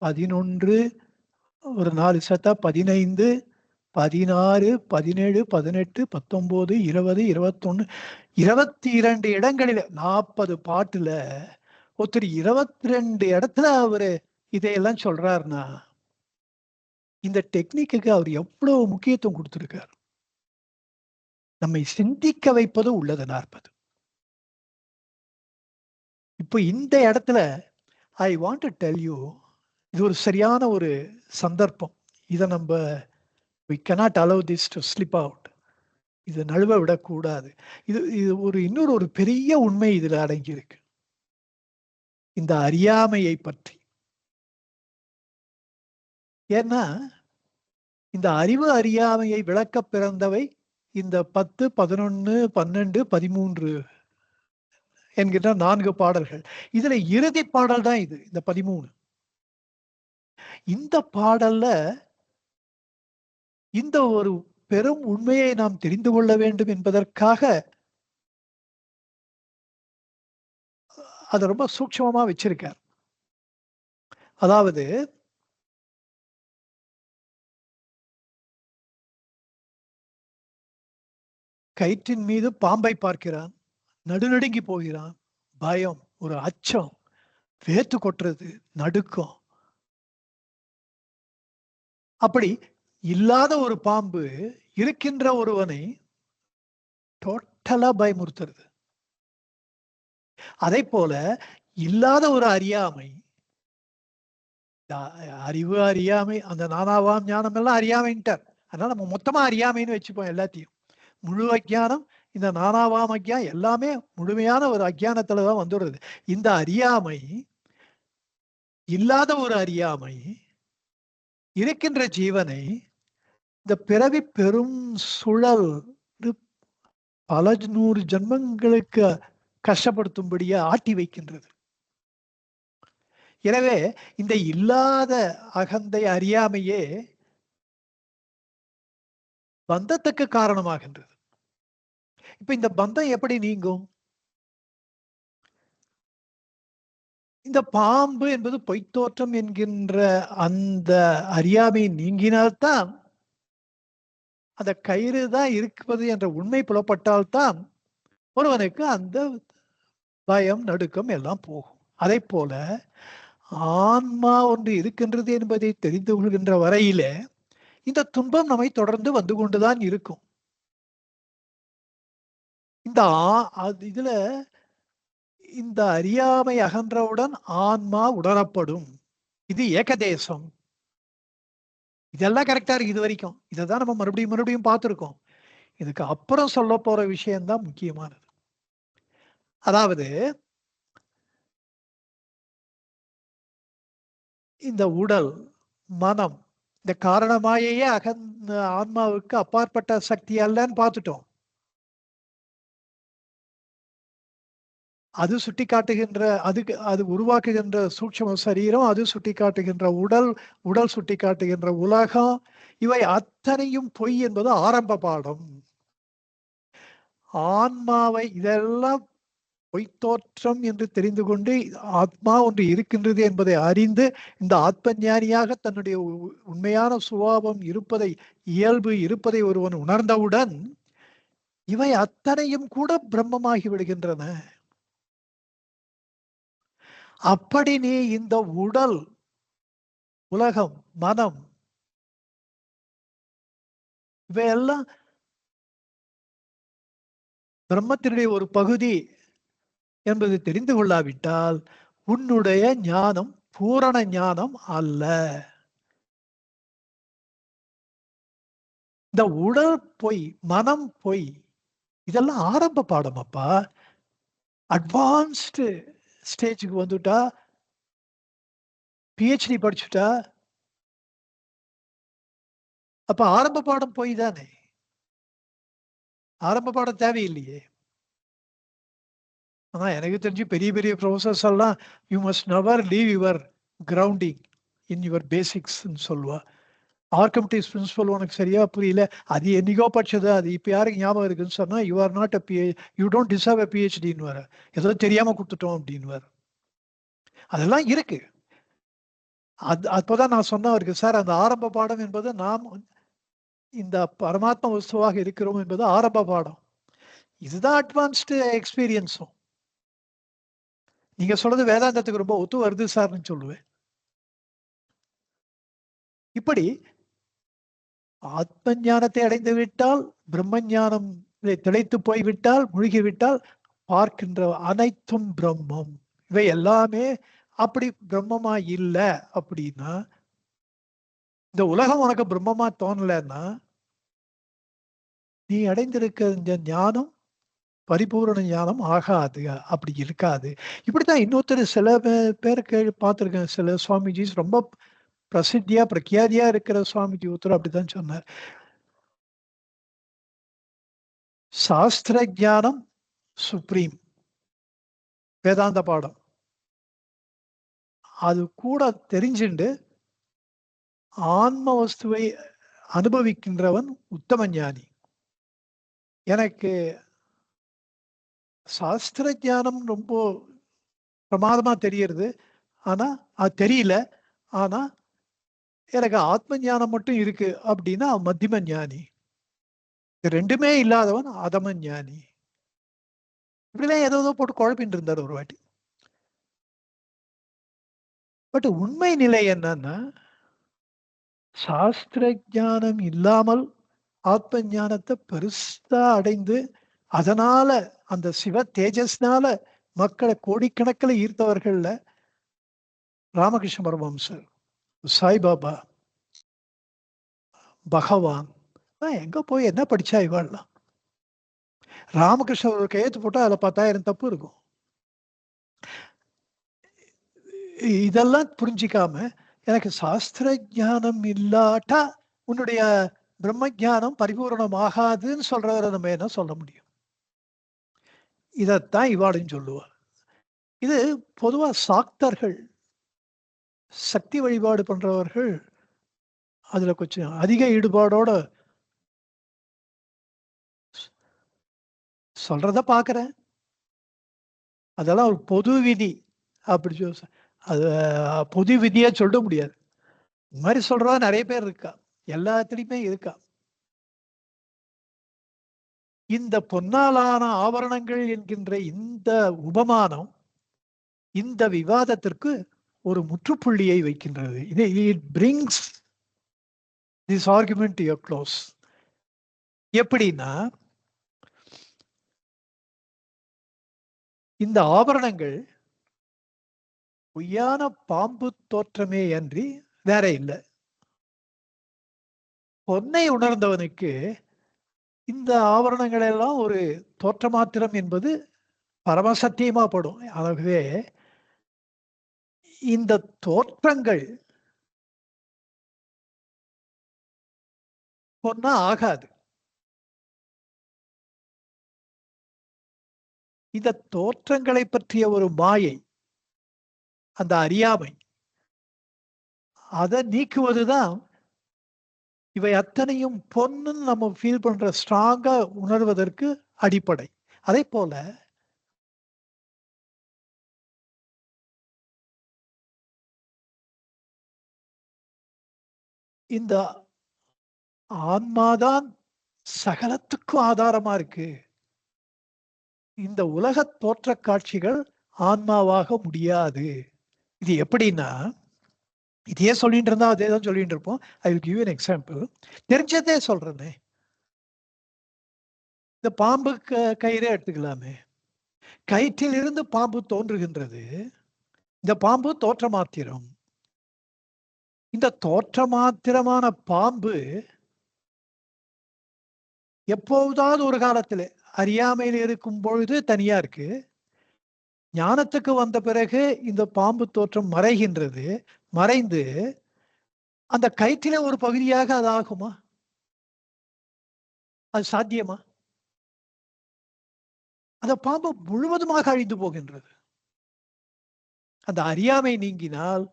11, ஒரு 4 சத்தா 15, 16, 17, 18, 19, 20, 21, 22 இடங்களில 40 பாட்டுல ஒருத்தர் 22 இடத்துல அவரு இதையெல்லாம் சொல்றாருன்னா, இந்த டெக்னிக்கு அவர் எவ்வளவு முக்கியத்துவம் கொடுத்திருக்கார். நம்மை சிந்திக்க வைப்பது உள்ளது 40. இப்போ இந்த இடத்துல I want to tell you, இது ஒரு சரியான ஒரு சந்தர்ப்பம். இதை நம்ம we cannot allow this to slip out. இது நழுவ விடக்கூடாது. இது இது ஒரு இன்னொரு ஒரு பெரிய உண்மை இதுல அடங்கி இருக்கு. இந்த அறியாமையை பற்றி ஏன்னா இந்த அறிவு அறியாமையை விளக்க பிறந்தவை இந்த 10, 11, 12, 13 என்கின்ற 4 பாடல்கள். இதுல இறுதி பாடல் தான் இது, இந்த 13. இந்த பாடல்ல இந்த ஒரு பெரும் உண்மையை நாம் தெரிந்து கொள்ள வேண்டும் என்பதற்காக அதை ரொம்ப சூட்சமமா வச்சிருக்கார். அதாவது கயிற்றின் மீது பாம்பை பார்க்கிறான், நடுநடுங்கி போகிறான், பயம், ஒரு அச்சம், வேத்து கொட்டுறது, நடுக்கம். அப்படி இல்லாத ஒரு பாம்பு இருக்கின்ற ஒருவனை டோட்டலா பயமுறுத்துறது. அதை போல இல்லாத ஒரு அறியாமை, அறிவு அறியாமை, அந்த நானாவாம் ஞானம் எல்லாம் அறியாமைன்ட்டார். அதனால நம்ம மொத்தமா அறியாமைன்னு வச்சுப்போம் எல்லாத்தையும். முழு அஜ்ஞானம், இந்த நானாவாம் அஜ்ஞானம் எல்லாமே முழுமையான ஒரு அஜ்ஞானத்துலதான் வந்துடுறது. இந்த அறியாமை, இல்லாத ஒரு அறியாமை இருக்கின்ற ஜீவனை இந்த பிறவி பெரும் சுழல் பல 100 ஜென்மங்களுக்கு கஷ்டப்படுத்தும்படியா ஆட்டி வைக்கின்றது. எனவே இந்த இல்லாத அகந்தை அறியாமையே பந்தத்துக்கு காரணமாகின்றது. இப்ப இந்த பந்தம் எப்படி நீங்கும்? இந்த பாம்பு என்பது பொய்த்தோற்றம் என்கின்ற அந்த அறியாமை நீங்கினால்தான், அந்த கயிறு தான் இருப்பது என்ற உண்மை புலப்பட்டால்தான் ஒருவனுக்கு அந்த பயம், நடுக்கம் எல்லாம் போகும். அதை போல ஆன்மா ஒன்று இருக்கின்றது என்பதை தெரிந்து கொள்கின்ற வரையிலே இந்த துன்பம் நம்மை தொடர்ந்து வந்து கொண்டுதான் இருக்கும். இந்த இதுல இந்த அறியாமை அகன்றவுடன் ஆன்மா உணரப்படும். இது ஏகதேசம். இதெல்லாம் கரெக்டா இருக்கு இது வரைக்கும். இதைதான் நம்ம மறுபடியும் மறுபடியும் பார்த்திருக்கோம். இதுக்கு அப்புறம் சொல்ல போற விஷயம்தான் முக்கியமானது. அதாவது இந்த உடல், மனம், இந்த காரணமாயே ஆன்மாவுக்கு அப்பாற்பட்ட சக்தி அல்லன்னு பார்த்துட்டோம். அது சுட்டி காட்டுகின்ற, அதுக்கு அது உருவாக்குகின்ற சூட்சும சரீரம், அது சுட்டி காட்டுகின்ற உடல், உடல் சுட்டி காட்டுகின்ற உலகம், இவை அத்தனையும் பொய் என்பது ஆரம்ப பாடம். ஆன்மாவை இதெல்லாம் பொய்த்தோற்றம் என்று தெரிந்து கொண்டு ஆத்மா ஒன்று இருக்கின்றது என்பதை அறிந்து இந்த ஆத்ம ஞானியாக தன்னுடைய உண்மையான சுபாவம் இருப்பதை, இயல்பு இருப்பதை ஒருவன் உணர்ந்தவுடன் இவை அத்தனையும் கூட பிரம்மமாகி விடுகின்றன. அப்படி நீ இந்த உடல், உலகம், மனம் இவையெல்லாம் பிரம்மத்தினுடைய ஒரு பகுதி என்பது தெரிந்து கொள்ளாவிட்டால் உன்னுடைய ஞானம் பூரண ஞானம் அல்ல. இந்த உடல் பொய், மனம் பொய், இதெல்லாம் ஆரம்ப பாடம். அப்பா அட்வான்ஸ்டு ஸ்டேஜுக்கு வந்துட்டா, பிஹெச்டி படிச்சுட்டா, அப்ப ஆரம்ப பாடம் போய் தானே, ஆரம்ப பாடம் தேவையில்லையே. ஆனா எனக்கு தெரிஞ்சு பெரிய பெரிய ப்ரொஃபசர்ஸ் எல்லாம் you must never leave your grounding in your basics சொல்லுவா. ஆர்கமிட்டிஸ் பிரின்சிபல் உனக்கு சரியா புரியல, அது என்னைக்கோ படிச்சது, அது இப்ப யாருக்கு ஞாபகம் இருக்குன்னு சொன்னா you are not a you don't deserve a பிஹெச்டின்னு வர, ஏதோ தெரியாம கொடுத்துட்டோம் அப்படின்னு வர. அதெல்லாம் இருக்கு. அப்போதான் நான் சொன்ன இருக்கு சார், அந்த ஆரம்ப பாடம் என்பது நாம் இந்த பரமாத்மா வஸ்துவாக இருக்கிறோம் என்பது ஆரம்ப பாடம். இதுதான் அட்வான்ஸ்டு எக்ஸ்பீரியன்ஸும். நீங்க சொல்றது வேதாந்தத்துக்கு ரொம்ப ஒத்து வருது சார்னு சொல்லுவேன். இப்படி ஆத்ம ஞானத்தை அடைந்து விட்டால், பிரம்ம ஞானம் திளைத்து போய்விட்டால், மூழ்கிவிட்டால் பார்க்கின்ற அனைத்தும் பிரம்மம். இவை எல்லாமே அப்படி பிரம்மமா இல்லை அப்படின்னா, இந்த உலகம் உனக்கு பிரம்மமா தோணலன்னா, நீ அடைந்திருக்க இந்த ஞானம் பரிபூரண ஞானம் ஆகாது, அப்படி இருக்காது. இப்படித்தான் இன்னொருத்தர் சில பேர் பார்த்திருக்கேன். சில சுவாமிஜிஸ் ரொம்ப பிரசித்தியா பிரக்யாதியா இருக்கிற சுவாமிஜி ஒருத்தர் அப்படித்தான் சொன்னார். சாஸ்திர ஞானம் சுப்ரீம், வேதாந்த பாடம் அது கூட தெரிஞ்சுண்டு ஆன்ம வஸ்துவை அனுபவிக்கின்றவன் உத்தம ஞானி. எனக்கு சாஸ்திர ஞானம் ரொம்ப பிரமாதமா தெரியறது, ஆனா அது தெரியல, ஆனா எனக்கு ஆத்ம ஞானம் மட்டும் இருக்கு அப்படின்னா மத்தியம ஞானி. ரெண்டுமே இல்லாதவன் அதம ஞானி. இப்படிலாம் ஏதோ போட்டு குழப்பின்னு இருந்தார் ஒரு வாட்டி. பட் உண்மை நிலை என்னன்னா, சாஸ்திர ஞானம் இல்லாமல் ஆத்ம ஞானத்தை பெருசா அடைந்து அதனால அந்த சிவ தேஜஸ்னால மக்களை கோடிக்கணக்கில் ஈர்த்தவர்கள்ல ராமகிருஷ்ண பரமஹம்சர், சாய்பாபா, பகவான் எங்க போய் என்ன படிச்சா இவாள்லாம்? ராமகிருஷ்ண ஒரு கையெழுத்து போட்டா அதுல 10,000 தப்பு இருக்கும். இதெல்லாம் புரிஞ்சிக்காம எனக்கு சாஸ்திர ஞானம் இல்லாட்டா உன்னுடைய பிரம்ம ஞானம் பரிபூரணம் ஆகாதுன்னு சொல்றவரை நம்ம என்ன சொல்ல முடியும்? இதைத்தான் இவாளுன்னு சொல்லுவா. இது பொதுவா சாக்தர்கள், சக்தி வழிபாடு பண்றவர்கள் அதுல கொஞ்சம் அதிக ஈடுபாடோட சொல்றத பாக்குறேன். அதெல்லாம் ஒரு பொது விதி அப்படி அது பொது விதியா சொல்ல முடியாது. இந்த மாதிரி சொல்றதா நிறைய பேர் இருக்கா, எல்லாத்துலயுமே இருக்கா. இந்த பொன்னாலான ஆபரணங்கள் என்கின்ற இந்த உபமானம் இந்த விவாதத்திற்கு ஒரு முற்றுப்புள்ளியை வைக்கின்றது. It brings this argument to your close. எப்படின்னா, இந்த ஆபரணங்கள் பொய்யான பாம்பு தோற்றமே அன்றி வேற இல்லை. பொன்னை உணர்ந்தவனுக்கு இந்த ஆபரணங்கள் எல்லாம் ஒரு தோற்ற மாத்திரம் என்பது பரமசத்தியமா படும். ஆகவே இந்த தோற்றங்கள் பொன்னா ஆகாது. இந்த தோற்றங்களை பற்றிய ஒரு மாயை, அந்த அறியாமை, அதை நீக்குவதுதான் இவை அத்தனையும் பொன்னு நம்ம ஃபீல் பண்ற ஸ்ட்ராங்கா உணர்வதற்கு அடிப்படை. அதே போல இந்த ஆன்மாதான் சகலத்துக்கும் ஆதாரமா இருக்கு. இந்த உலக தோற்ற காட்சிகள் ஆன்மாவாக முடியாது. இது எப்படின்னா, இதையே சொல்லிட்டு இருந்தா அதே தான் சொல்லிட்டு இருப்போம். I will give an example. தெரிஞ்சதே சொல்றேனே. இந்த பாம்பு கயிறே எடுத்துக்கலாமே. கயிற்றில் இருந்து பாம்பு தோன்றுகின்றது. இந்த பாம்பு தோற்ற மாத்திரம். இந்த தோற்ற மாத்திரமான பாம்பு எப்போதாவது ஒரு காலத்துல அறியாமையில் இருக்கும் பொழுது தனியா இருக்கு. ஞானத்துக்கு வந்த பிறகு இந்த பாம்பு தோற்றம் மறைகின்றது. மறைந்து அந்த கயிற்றிலே ஒரு பகுதியாக அது ஆகுமா? அது சாத்தியமா? அந்த பாம்பு முழுவதுமாக அழிந்து போகின்றது. அந்த அறியாமை நீங்கினால்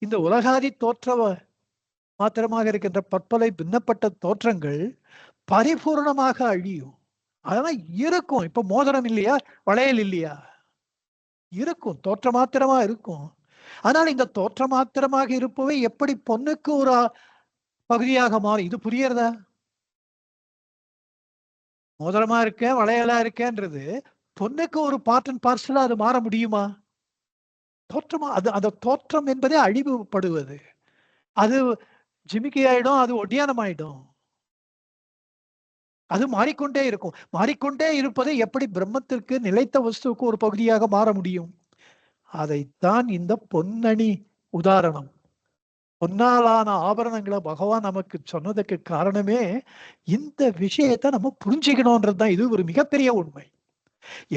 இந்த உலகாதி தோற்ற மாத்திரமாக இருக்கின்ற பற்பலை பின்னப்பட்ட தோற்றங்கள் பரிபூர்ணமாக அழியும். அதெல்லாம் இருக்கும். இப்ப மோதிரம் இல்லையா, வளையல் இல்லையா? இருக்கும், தோற்ற மாத்திரமா இருக்கும். ஆனால் இந்த தோற்ற மாத்திரமாக இருப்பவை எப்படி பொண்ணுக்கு ஒரு பகுதியாக மாறும்? இது புரியறதா? மோதிரமா இருக்க, வளையலா இருக்கேன்றது பொண்ணுக்கு ஒரு பார்ட் அண்ட் பார்சலா அது மாற முடியுமா? தோற்றமா அது, அந்த தோற்றம் என்பதே அழிவுபடுவது. அது ஜிமிக்கி ஆயிடும், அது ஒட்டியானம் ஆயிடும். அது மாறிக்கொண்டே இருக்கும். மாறிக்கொண்டே இருப்பதை எப்படி பிரம்மத்திற்கு நிலைத்த வஸ்துவுக்கு ஒரு பகுதியாக மாற முடியும்? அதைத்தான் இந்த பொன்னணி உதாரணம். பொன்னாலான ஆபரணங்களை பகவான் நமக்கு சொன்னதுக்கு காரணமே இந்த விஷயத்தை நம்ம புரிஞ்சுக்கணும்ன்றதுதான். இது ஒரு மிகப்பெரிய உண்மை.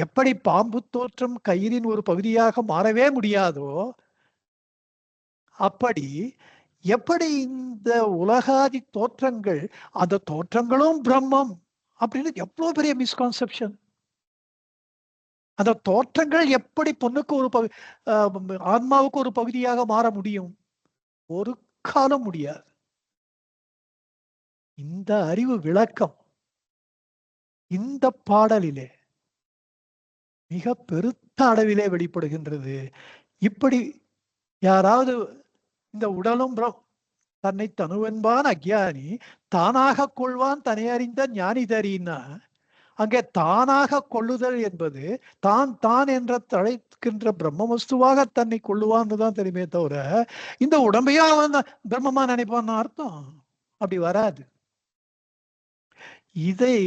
எப்படி பாம்பு தோற்றம் கயிறின் ஒரு பகுதியாக மாறவே முடியாதோ, அப்படி எப்படி இந்த உலகாதி தோற்றங்கள், அந்த தோற்றங்களும் பிரம்மம் அப்படின்னு எவ்வளவு பெரிய மிஸ்கான்செப்ஷன். அந்த தோற்றங்கள் எப்படி பொண்ணுக்கு ஒரு ஆன்மாவுக்கு ஒரு பகுதியாக மாற முடியும்? ஒரு காலம் முடியாது. இந்த அறிவு விளக்கம் இந்த பாடலிலே மிக பெருத்த அளவிலே வெளிப்படுகின்றது. இப்படி யாராவது இந்த உடலும் தன்னை தனுவென்பான் அக்ஞானி தானாக கொள்வான் தன்னை அறிந்த ஞானி தரின்னா, அங்கே தானாக கொள்ளுதல் என்பது தான் தான் என்ற தழைக்கின்ற பிரம்ம வஸ்துவாக தன்னை கொள்ளுவான்னு தான் தெரியுமே தவிர இந்த உடம்பையா அவன் பிரம்மமா நினைப்பான்னு அர்த்தம் அப்படி வராது. இதை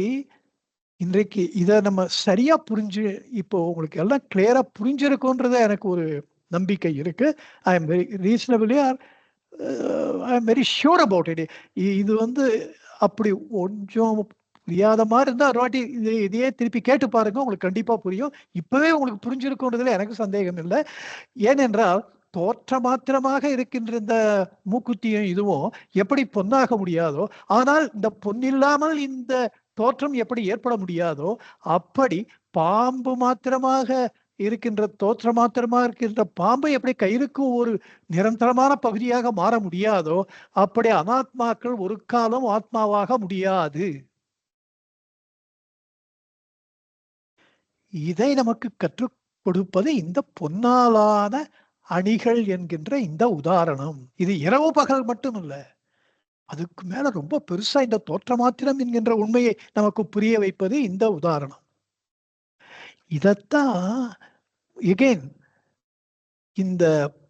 இன்றைக்கு இதை நம்ம சரியா புரிஞ்சு இப்போ உங்களுக்கு எல்லாம் கிளியரா புரிஞ்சிருக்கும்ன்றத எனக்கு ஒரு நம்பிக்கை இருக்கு. I am very reasonably or I am very sure about it. இது அப்படி கொஞ்சம் புரியாத மாதிரி இருந்தா ஒரு வாட்டி இதையே திருப்பி கேட்டு பாருங்க, உங்களுக்கு கண்டிப்பா புரியும். இப்பவே உங்களுக்கு புரிஞ்சிருக்கும்ன்றதுல எனக்கு சந்தேகம் இல்லை. ஏனென்றால் தோற்ற மாத்திரமாக இருக்கின்ற இந்த மூக்குத்தியும் இதுவும் எப்படி பொன்னாக முடியாதோ, ஆனால் இந்த பொன்னில்லாமல் இந்த தோற்றம் எப்படி ஏற்பட முடியாதோ, அப்படி பாம்பு மாத்திரமாக இருக்கின்ற தோற்றம் மாத்திரமா இருக்கின்ற பாம்பு எப்படி கயிறுக்கு ஒரு நிரந்தரமான பகுதியாக மாற முடியாதோ, அப்படி அனாத்மாக்கள் ஒரு காலம் ஆத்மாவாக முடியாது. இதை நமக்கு கற்றுக் கொடுப்பது இந்த பொன்னாலான அணிகள் என்கின்ற இந்த உதாரணம். இது இரவு பகல் மட்டும் இல்ல, அதுக்கு மேல ரொம்ப பெருசா இந்த தோற்றமாத்திரம் என்கின்ற உண்மையை நமக்கு புரிய வைப்பது இந்த உதாரணம். இதத்தான் எகெயின் இந்த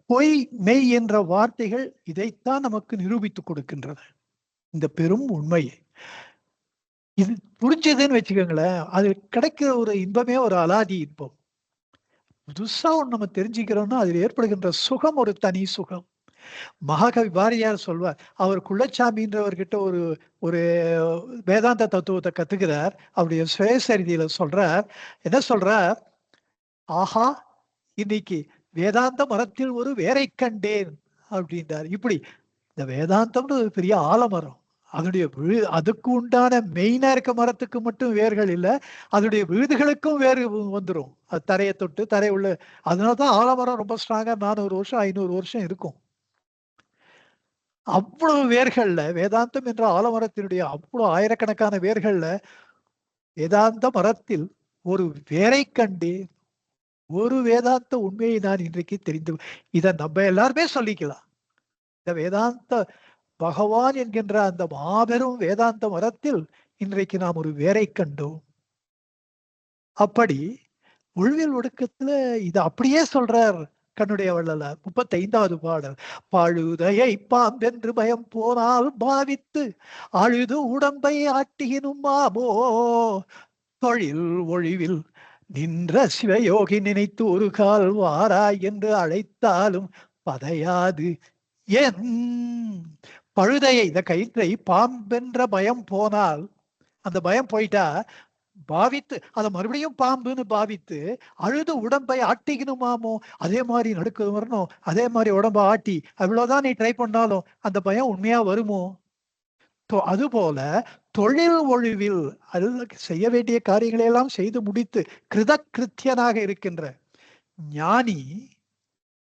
பொய் மெய் என்ற வார்த்தைகள் இதைத்தான் நமக்கு நிரூபித்துக் கொடுக்கின்றன, இந்த பெரும் உண்மையை. இது புரிஞ்சதுன்னு வச்சுக்கோங்களேன், அது கிடைக்கிற ஒரு இன்பமே ஒரு அலாதி இன்பம். புதுசா ஒண்ணு நம்ம தெரிஞ்சுக்கிறோம்னா அதில் ஏற்படுகின்ற சுகம் ஒரு தனி சுகம். மகாகவி பாரதியார் சொல்வார், அவர் குள்ளச்சாமின்றவர்கிட்ட ஒரு ஒரு வேதாந்த தத்துவத்தை கத்துக்கிறார். அவருடைய சுயசரிதியில சொல்றார், என்ன சொல்றார், ஆஹா இன்னைக்கு வேதாந்த மரத்தில் ஒரு வேரை கண்டேன் அப்படின்றார். இப்படி இந்த வேதாந்தம்னு ஒரு பெரிய ஆலமரம், அதனுடைய அதுக்கு உண்டான மெயினா இருக்க மரத்துக்கு மட்டும் வேர்கள் இல்லை, அதனுடைய விழுதுகளுக்கும் வேறு வந்துடும். அது தரையை தொட்டு தரை உள்ள, அதனாலதான் ஆலமரம் ரொம்ப ஸ்ட்ராங்கா 400 வருஷம் 500 வருஷம் இருக்கும். அவ்வளவு வேர்கள்ல வேதாந்தம் என்ற ஆலமரத்தினுடைய அவ்வளவு ஆயிரக்கணக்கான வேர்கள்ல வேதாந்த மரத்தில் ஒரு வேரை கண்டு ஒரு வேதாந்த உண்மையை நான் இன்றைக்கு தெரிந்து, இதை நம்ம எல்லாருமே சொல்லிக்கலாம். இந்த வேதாந்த பகவான் என்கின்ற அந்த மாபெரும் வேதாந்த மரத்தில் இன்றைக்கு நாம் ஒரு வேரை கண்டோம். அப்படி உள்வியல் ஒடுக்கத்துல இது அப்படியே சொல்றார் கண்ணுடைய வள்ளலார். 35வது பாடல், பழுதையை பாம்பென்று பயம் போனால் பாவித்து அழுது உடம்பை ஆட்டினும் ஆமோ தொழில் ஒழிவில் நின்ற சிவயோகி நினைத்து ஒரு கால் வாராய் என்று அழைத்தாலும் பதையாது என் பழுதையை, இந்த கயிற்றை பாம்பென்ற பயம் போனால், அந்த பயம் போயிட்டா பாவித்து அதை மறுபடியும் பாம்புன்னு பாவித்து அழுது உடம்பை ஆட்டிக்கணுமாமோ, அதே மாதிரி நடுக்க வரணும், அதே மாதிரி உடம்ப ஆட்டி அவ்வளவுதான் நீ ட்ரை பண்ணாலும் அந்த பயம் உண்மையா வருமோ? அதுபோல தொழில் ஒழிவில் அதில் செய்ய வேண்டிய காரியங்களை எல்லாம் செய்து முடித்து கிருதகிருத்தியனாக இருக்கின்ற ஞானி,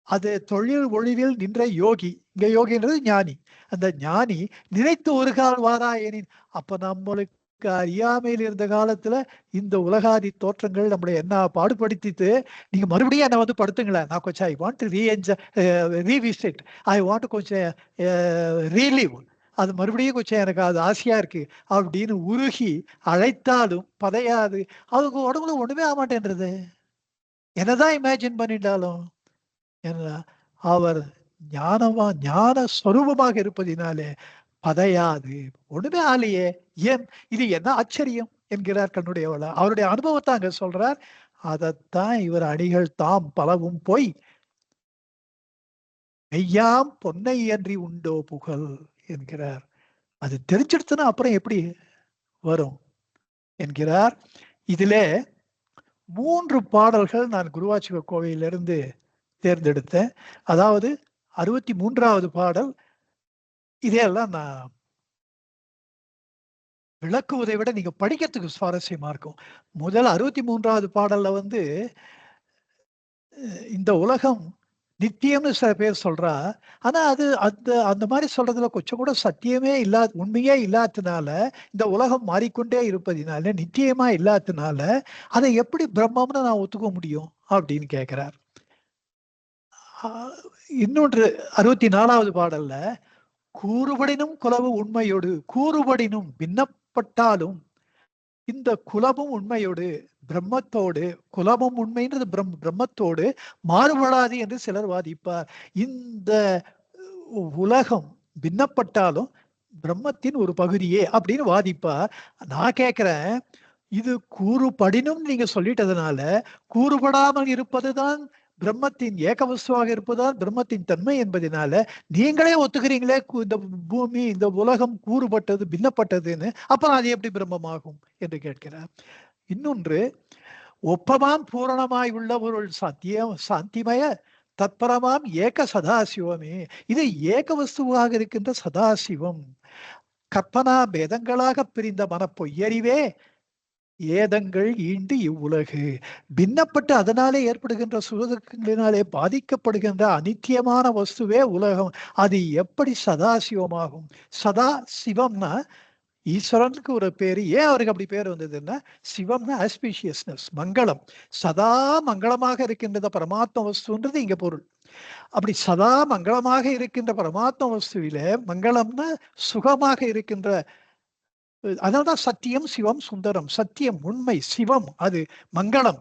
அது தொழில் ஒழிவில் நின்ற யோகி, இங்க யோகின்றது ஞானி, அந்த ஞானி நினைத்து ஒரு கால் வாராயனின், அப்ப நம்மளுக்கு அறியாமையில் இருந்த காலத்துல இந்த உலகாதி தோற்றங்கள் நம்மளை என்ன பாடுபடுத்திட்டு, நீங்க மறுபடியும் என்ன படுத்துங்களேன், நான் கொஞ்சம் I want revisit, I want கொஞ்சம் ரீலிவ், அது மறுபடியும் கொஞ்சம் எனக்கு அது ஆசையா இருக்கு அப்படின்னு உருகி அழைத்தாலும் பதையாது, அவங்க உடம்புல ஒண்ணுமே ஆக மாட்டேன்றது. என்னதான் இமேஜின் பண்ணிட்டாலும் அவர் ஞான ஸ்வரூபமாக இருப்பதினாலே பதையாது, ஒண்ணுமே ஆலையே, ஏன் இது என்ன ஆச்சரியம் என்கிறார் கண்ணுடையவள. அவருடைய அனுபவத்தை அங்க சொல்றார். அதைத்தான் இவர் அணிகள் தாம் பலவும் போய் மெய்யாம் பொன்னை அன்றி உண்டோ புகழ் என்கிறார். அது தெரிஞ்சிடுச்சுன்னா அப்புறம் எப்படி வரும் என்கிறார். இதிலே 3 பாடல்கள் நான் குருவாச்சிவ கோவையிலிருந்து தேர்ந்தெடுத்தேன். அதாவது 63வது பாடல். இதையெல்லாம் நான் விளக்குவதை விட நீங்க படிக்கிறதுக்கு சுவாரஸ்யமா இருக்கும். முதல் 63வது பாடல்ல வந்து இந்த உலகம் நித்தியம்னு சில பேர் சொல்றா. ஆனா அது அந்த அந்த மாதிரி சொல்றதுல கொஞ்சம் கூட சத்தியமே உண்மையே இல்லாததுனால, இந்த உலகம் மாறிக்கொண்டே இருப்பதினால, நித்தியமா இல்லாததுனால, அதை எப்படி பிரம்மம்னு நான் ஒத்துக்க முடியும் அப்படின்னு கேட்கிறார். இன்னொன்று 64வது பாடல்ல, கூறுபடினும் குலவு உண்மையோடு, கூறுபடினும் பின்னப்பட்டாலும் இந்த குலமும் உண்மையோடு, பிரம்மத்தோடு, குலமும் உண்மைன்றது பிரம்மத்தோடு மாறுபடாது என்று சிலர் வாதிப்பார். இந்த உலகம் பின்னப்பட்டாலும் பிரம்மத்தின் ஒரு பகுதியே அப்படின்னு வாதிப்பார். நான் கேட்கிறேன், இது கூறுபடினும் நீங்க சொல்லிட்டதுனால, கூறுபடாமல் இருப்பதுதான் பிரம்மத்தின் ஏகவஸ்துவாக இருப்பதுதான் பிரம்மத்தின் தன்மை என்பதனால நீங்களே ஒத்துக்கிறீங்களே இந்த பூமி இந்த உலகம் கூறுபட்டது பின்னப்பட்டதுன்னு, அப்புறம் அது எப்படி பிரம்மமாகும் என்று கேட்கிறார். இன்னொன்று, ஒப்பமாம் பூரணமாய் உள்ள ஒரு சாந்திமய தத்பரமாம் ஏக சதாசிவமே. இது ஏக வஸ்துவாக இருக்கின்ற சதாசிவம். கற்பனா பேதங்களாக பிரிந்த மன பொய்யறிவே ஏதங்கள் ஈண்டு இவ்வுலகு. பின்னப்பட்டு அதனாலே ஏற்படுகின்ற சுகதுக்கங்களினாலே பாதிக்கப்படுகின்ற அனித்தியமான வஸ்துவே உலகம். அது எப்படி சதாசிவமாகும்? சதா சிவம்னா ஈஸ்வரனுக்கு ஒரு பேரு. ஏன் அவருக்கு அப்படி பேர் வந்ததுன்னா, சிவம்னா ஆஸ்பீஷியஸ்னஸ், மங்களம். சதா மங்களமாக இருக்கின்ற பரமாத்ம வஸ்துன்றது இங்க பொருள். அப்படி சதா மங்களமாக இருக்கின்ற பரமாத்ம வஸ்துவில மங்களம்னா சுகமாக இருக்கின்ற, அதனால்தான் சத்தியம் சிவம் சுந்தரம். சத்தியம் உண்மை, சிவம் அது மங்களம்,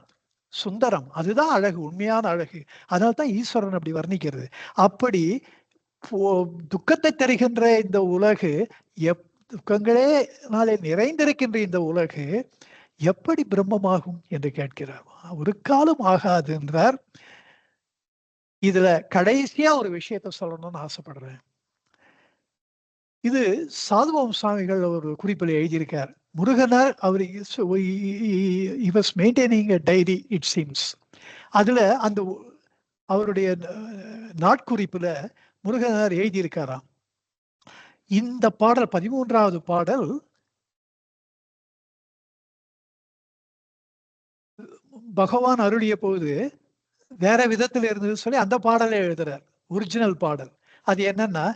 சுந்தரம் அதுதான் அழகு, உண்மையான அழகு. அதனால்தான் ஈஸ்வரன் அப்படி வர்ணிக்கிறது. அப்படி துக்கத்தை தருகின்ற இந்த உலகு, துக்கங்களே நாளை நிறைந்திருக்கின்ற இந்த உலகு எப்படி பிரம்மமாகும் என்று கேட்கிறார். ஒரு காலம் ஆகாது என்றார். இதுல கடைசியா ஒரு விஷயத்த சொல்லணும்னு ஆசைப்படுறேன். இது சாதுவம் சுவாமிகள் ஒரு குறிப்பில் எழுதியிருக்கார். முருகனார் அவர் மெயின்டைனிங் டைரி இட் சீம்ஸ். அதுல அந்த அவருடைய நாட்குறிப்புல முருகனார் எழுதியிருக்காராம். இந்த பாடல் 13வது பாடல் பகவான் அருளிய போது வேற விதத்தில் இருந்தது சொல்லி அந்த பாடலை எழுதுறார். ஒரிஜினல் பாடல் அது என்னன்னா,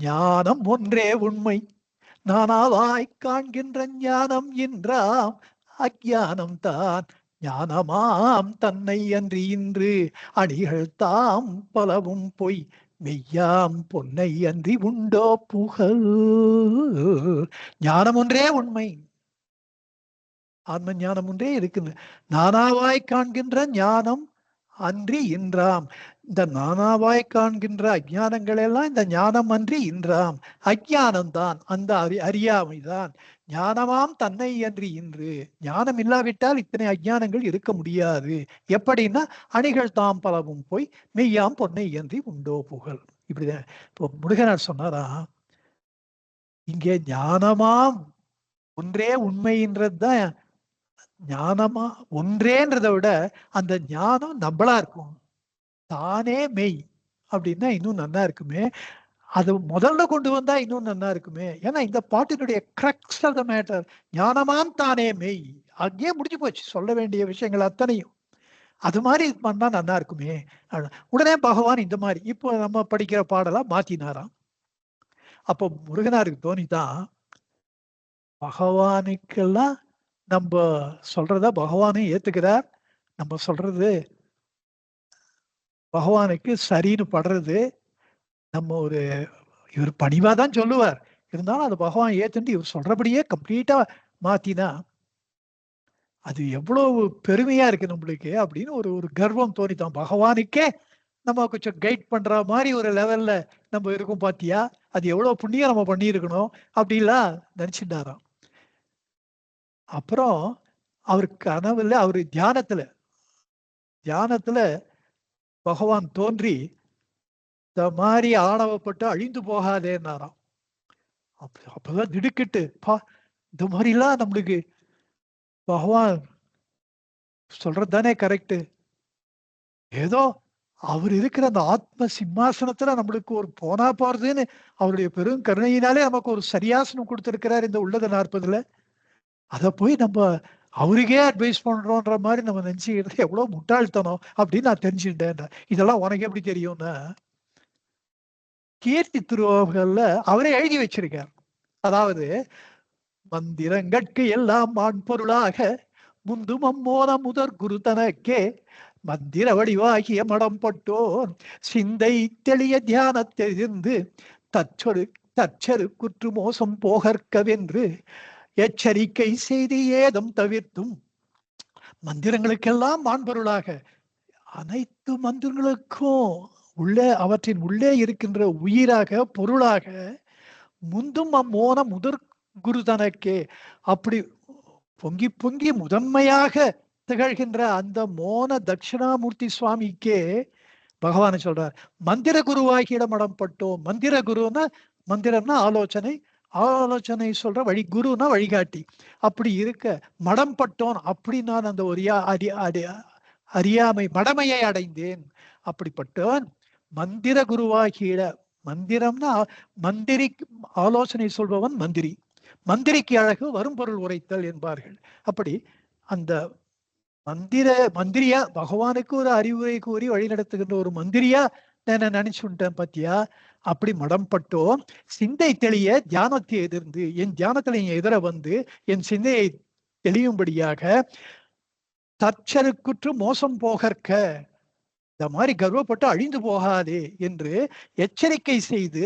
ஞானம் ஒன்றே உண்மை நானாவாய் காண்கின்ற ஞானம் என்றாம் அஞ்ஞானம் தான் ஞானமாம் தன்னை அன்றி இன்று அணிகள் தாம் பலவும் பொய் மெய்யாம் பொன்னை அன்றி உண்டோ புகழ். ஞானம் ஒன்றே உண்மை, ஆத்ம ஞானம் ஒன்றே இருக்குது. நானாவாய் காண்கின்ற ஞானம் அன்றி இன்றாம். இந்த நானாவாய் காண்கின்ற அஜானங்கள் எல்லாம் இந்த ஞானம் அன்றி இன்றாம். அஜானம்தான், அந்த அறியாமைதான். ஞானமாம் தன்னை அன்றி இன்று. ஞானம் இல்லாவிட்டால் இத்தனை அஜானங்கள் இருக்க முடியாது. எப்படின்னா, அணிகள் தாம் பலவும் போய் மெய்யாம் பொன்னை அன்றி உண்டோ புகழ். இப்படிதான் இப்போ முருகனார் சொன்னாரா, இங்கே ஞானமாம் ஒன்றே உண்மைன்றதுதான். ஞானமா ஒன்றேன்றதை விட அந்த ஞானம் நம்மளா இருக்கும், தானே மெய் அப்படின்னா இன்னும் நல்லா இருக்குமே. அது முதல்ல கொண்டு வந்தா இன்னும் நல்லா இருக்குமே. ஏன்னா இந்த பாட்டினுடைய கிரக்ஸ் ஆஃப் த மேட்டர் ஞானமாம் தானே மெய். அங்கேயே முடிஞ்சு போச்சு சொல்ல வேண்டிய விஷயங்கள் அத்தனையும். அது மாதிரி பண்ணா நல்லா இருக்குமே. உடனே பகவான் இந்த மாதிரி இப்போ நம்ம படிக்கிற பாடலா மாத்தினாராம். அப்போ முருகனாருக்கு தோணிதான், பகவானுக்கெல்லாம் நம்ம சொல்றத பகவானும் ஏத்துக்கிறார். நம்ம சொல்றது பகவானுக்கு சரின்னு படுறது. நம்ம ஒரு இவர் பணிவா தான் சொல்லுவார், இருந்தாலும் அது பகவான் ஏத்துட்டு இவர் சொல்றபடியே கம்ப்ளீட்டா மாத்தினா அது எவ்வளவு பெருமையா இருக்கு நம்மளுக்கு அப்படின்னு ஒரு ஒரு கர்வம் தோணித்தான். பகவானுக்கே நம்ம கொஞ்சம் கைட் பண்ற மாதிரி ஒரு லெவல்ல நம்ம இருக்கோம் பாத்தியா, அது எவ்வளவு புண்ணியம் நம்ம பண்ணியிருக்கணும் அப்படிலாம் நினைச்சுட்டாராம். அப்புறம் அவருக்கு கனவுல அவரு தியானத்துல பகவான் தோன்றி இந்த மாதிரி ஆணவப்பட்டு அழிந்து போகாதேன்னாராம். அப்பதான் திடுக்கிட்டு, பா இந்த மாதிரிலாம் நம்மளுக்கு பகவான் சொல்றது தானே கரெக்டு. ஏதோ அவர் இருக்கிற அந்த ஆத்ம சிம்மாசனத்துல நம்மளுக்கு ஒரு போனா போறதுன்னு அவருடைய பெரும் கருணையினாலே நமக்கு ஒரு சரியாசனம் கொடுத்திருக்கிறார் இந்த உள்ளத 40ல. அதை போய் நம்ம அவருக்கே அட்வைஸ் பண்றோன்ற மாதிரி நம்ம நினைச்சுக்கிறது எவ்வளவு முட்டாள்தனம் அப்படின்னு நான் தெரிஞ்சுட்டேன். இதெல்லாம் உனக்கு எப்படி தெரியும்னா, கீர்த்தி திருவாகல்ல அவரே எழுதி வச்சிருக்கார். அதாவது மந்திரங்கட்கு எல்லாம் மாண்பொருளாக முந்தும் அம்மோன முதற் குரு தனக்கே மந்திர வடிவாகிய மடம் பட்டோன் சிந்தை தெளிய தியானத்தெறிந்து தற்சொரு தற்சரு குற்று மோசம் போகற்கவென்று எச்சரிக்கை செய்து ஏதம் தவிர்த்தும் மந்திரங்களுக்கெல்லாம் மாண்பொருளாக அனைத்து மந்திரங்களுக்கும் உள்ளே அவற்றின் உள்ளே இருக்கின்ற உயிராக பொருளாக முந்தும் அம்மோன முதற் குரு தனக்கே அப்படி பொங்கி பொங்கி முதன்மையாக திகழ்கின்ற அந்த மோன தட்சிணாமூர்த்தி சுவாமிக்கே பகவானை சொல்றார் மந்திர குருவாகிட மடம் பட்டோம். மந்திர குருன்னா மந்திரம்னா ஆலோசனை, ஆலோசனை சொல்ற வழி, குருனா வழிகாட்டி. அப்படி இருக்க மடம் பட்டோன் அப்படி நான் அந்த ஒரு அறியாமை மடமையை அடைந்தேன். அப்படிப்பட்டவன் மந்திர குருவாகிட, மந்திரம்னா மந்திரி ஆலோசனை சொல்பவன் மந்திரி, மந்திரிக்கு அழகு வரும் பொருள் உரைத்தல் என்பார்கள். அப்படி அந்த மந்திரியா பகவானுக்கு ஒரு அறிவுரை கூறி வழி நடத்துகின்ற ஒரு மந்திரியா நான் நினைச்சுட்டேன் பத்தியா. அப்படி மடம் பட்டோம் சிந்தை தெளிய தியானத்தை எதிர்ந்து என் தியானத்துல எதிர வந்து என் சிந்தையை தெளியும்படியாக தற்சருக்குற்று மோசம் போகற்க இந்த மாதிரி கர்வப்பட்டு அழிந்து போகாதே என்று எச்சரிக்கை செய்து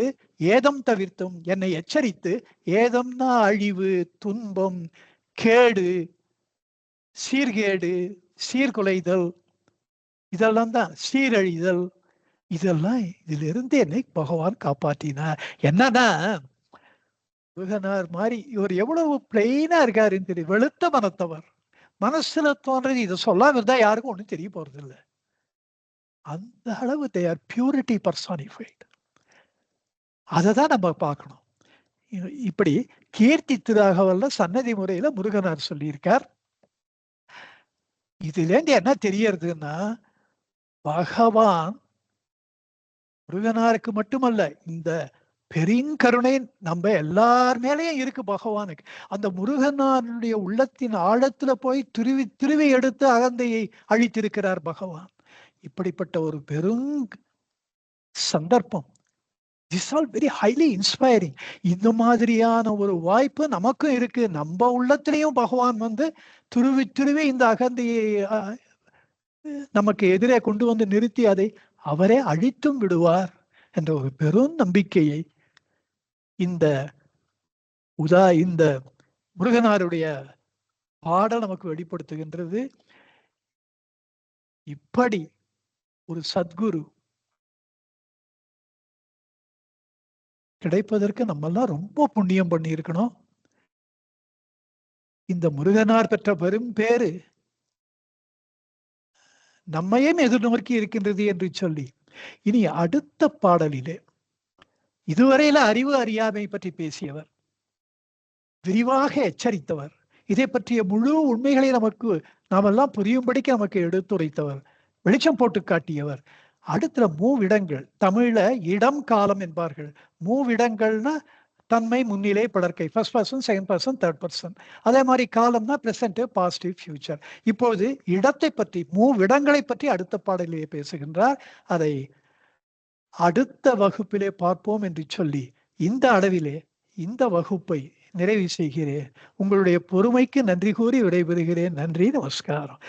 ஏதம் தவிர்த்தும் என்னை எச்சரித்து, ஏதம்னா அழிவு, துன்பம், கேடு, சீர்கேடு, சீர்குலைதல், இதெல்லாம் தான் சீரழிதல், இதெல்லாம் இதிலிருந்து என்னை பகவான் காப்பாற்றினார். என்னன்னா முருகனார் மாதிரி இவர் எவ்வளவு பிளெயினா இருக்காருன்னு தெரியும். வெளுத்த மனத்தவர், மனசுல தோன்றது இதை சொல்லாம இருந்தா யாருக்கும் ஒண்ணும் தெரிய போறது இல்லை. அந்த அளவு they are purity personified. அதை தான் நம்ம பார்க்கணும். இப்படி கீர்த்தி திருராகவல்ல சன்னதி முறையில முருகனார் சொல்லியிருக்கார். இதுல இருந்து என்ன தெரியறதுன்னா, பகவான் முருகனாருக்கு மட்டுமல்ல இந்த பெருங்கருணை நம்ம எல்லார் மேலேயும் இருக்கு பகவானுக்கு. அந்த முருகனாருடைய உள்ளத்தின் ஆழத்துல போய் திருவி திருவி எடுத்து அகந்தையை அழித்திருக்கிறார் பகவான். இப்படிப்பட்ட ஒரு பெரும் சந்தர்ப்பம். This all very highly inspiring. இந்த மாதிரியான ஒரு வாய்ப்பு நமக்கும் இருக்கு. நம்ம உள்ளத்திலையும் பகவான் வந்து துருவி துருவி இந்த அகந்தையை நமக்கு எதிரே கொண்டு வந்து நிறுத்தி அதை அவரே அழித்தும் விடுவார் என்ற ஒரு பெரும் நம்பிக்கையை இந்த முருகனாருடைய பாடல் நமக்கு வெளிப்படுத்துகின்றது. இப்படி ஒரு சத்குரு கிடைப்பதற்கு நம்ம எல்லாம் ரொம்ப புண்ணியம் பண்ணி இருக்கணும். இந்த முருகனார் பெற்ற பெரும் பேரு நம்மையும் எதிர்நோக்கி இருக்கின்றது என்று சொல்லி, இனி அடுத்த பாடலிலே இதுவரையில அறிவு அறியாமை பற்றி பேசியவர், விரிவாக எச்சரித்தவர், இதை பற்றிய முழு உண்மைகளை நமக்கு நாமெல்லாம் புரியும்படிக்கு நமக்கு எடுத்துரைத்தவர், வெளிச்சம் போட்டு காட்டியவர். அடுத்த மூவிடங்கள், தமிழ்ல இடம் காலம் என்பார்கள். மூவிடங்கள்னா தன்மை, முன்னிலை, படற்கை, first person, second person, third person. அதே மாதிரி காலம்னா பிரசன்ட், பாஸ்ட், ஃபியூச்சர். இப்போது இடத்தை பற்றி, மூவிடங்களை பற்றி அடுத்த பாடலிலே பேசுகின்றார். அதை அடுத்த வகுப்பிலே பார்ப்போம் என்று சொல்லி இந்த அளவிலே இந்த வகுப்பை நிறைவு செய்கிறேன். உங்களுடைய பொறுமைக்கு நன்றி கூறி விடைபெறுகிறேன். நன்றி, நமஸ்காரம்.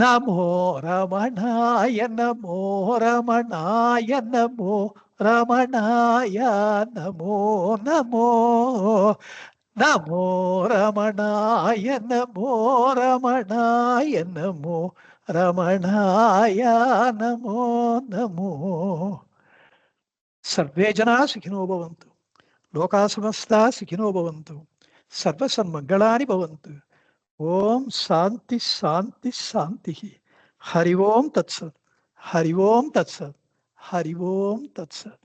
நமோ ரமணாய, நமோ ரமணாய, நமோ ரமணாய, நமோ நமோ, நமோ ரமணாய, நமோ ரமணாய, நமோ ரமணாய, நமோ நமோ. सर्वे जना सुखिनो भवन्तु, लोका समस्ता सुखिनो भवन्तु, सर्वसन्मङ्गलानि भवन्तु. ओम शांति शांति शांति. हरि ओम तत्सत्, हरि ओम तत्सत्, हरि ओम तत्सत्.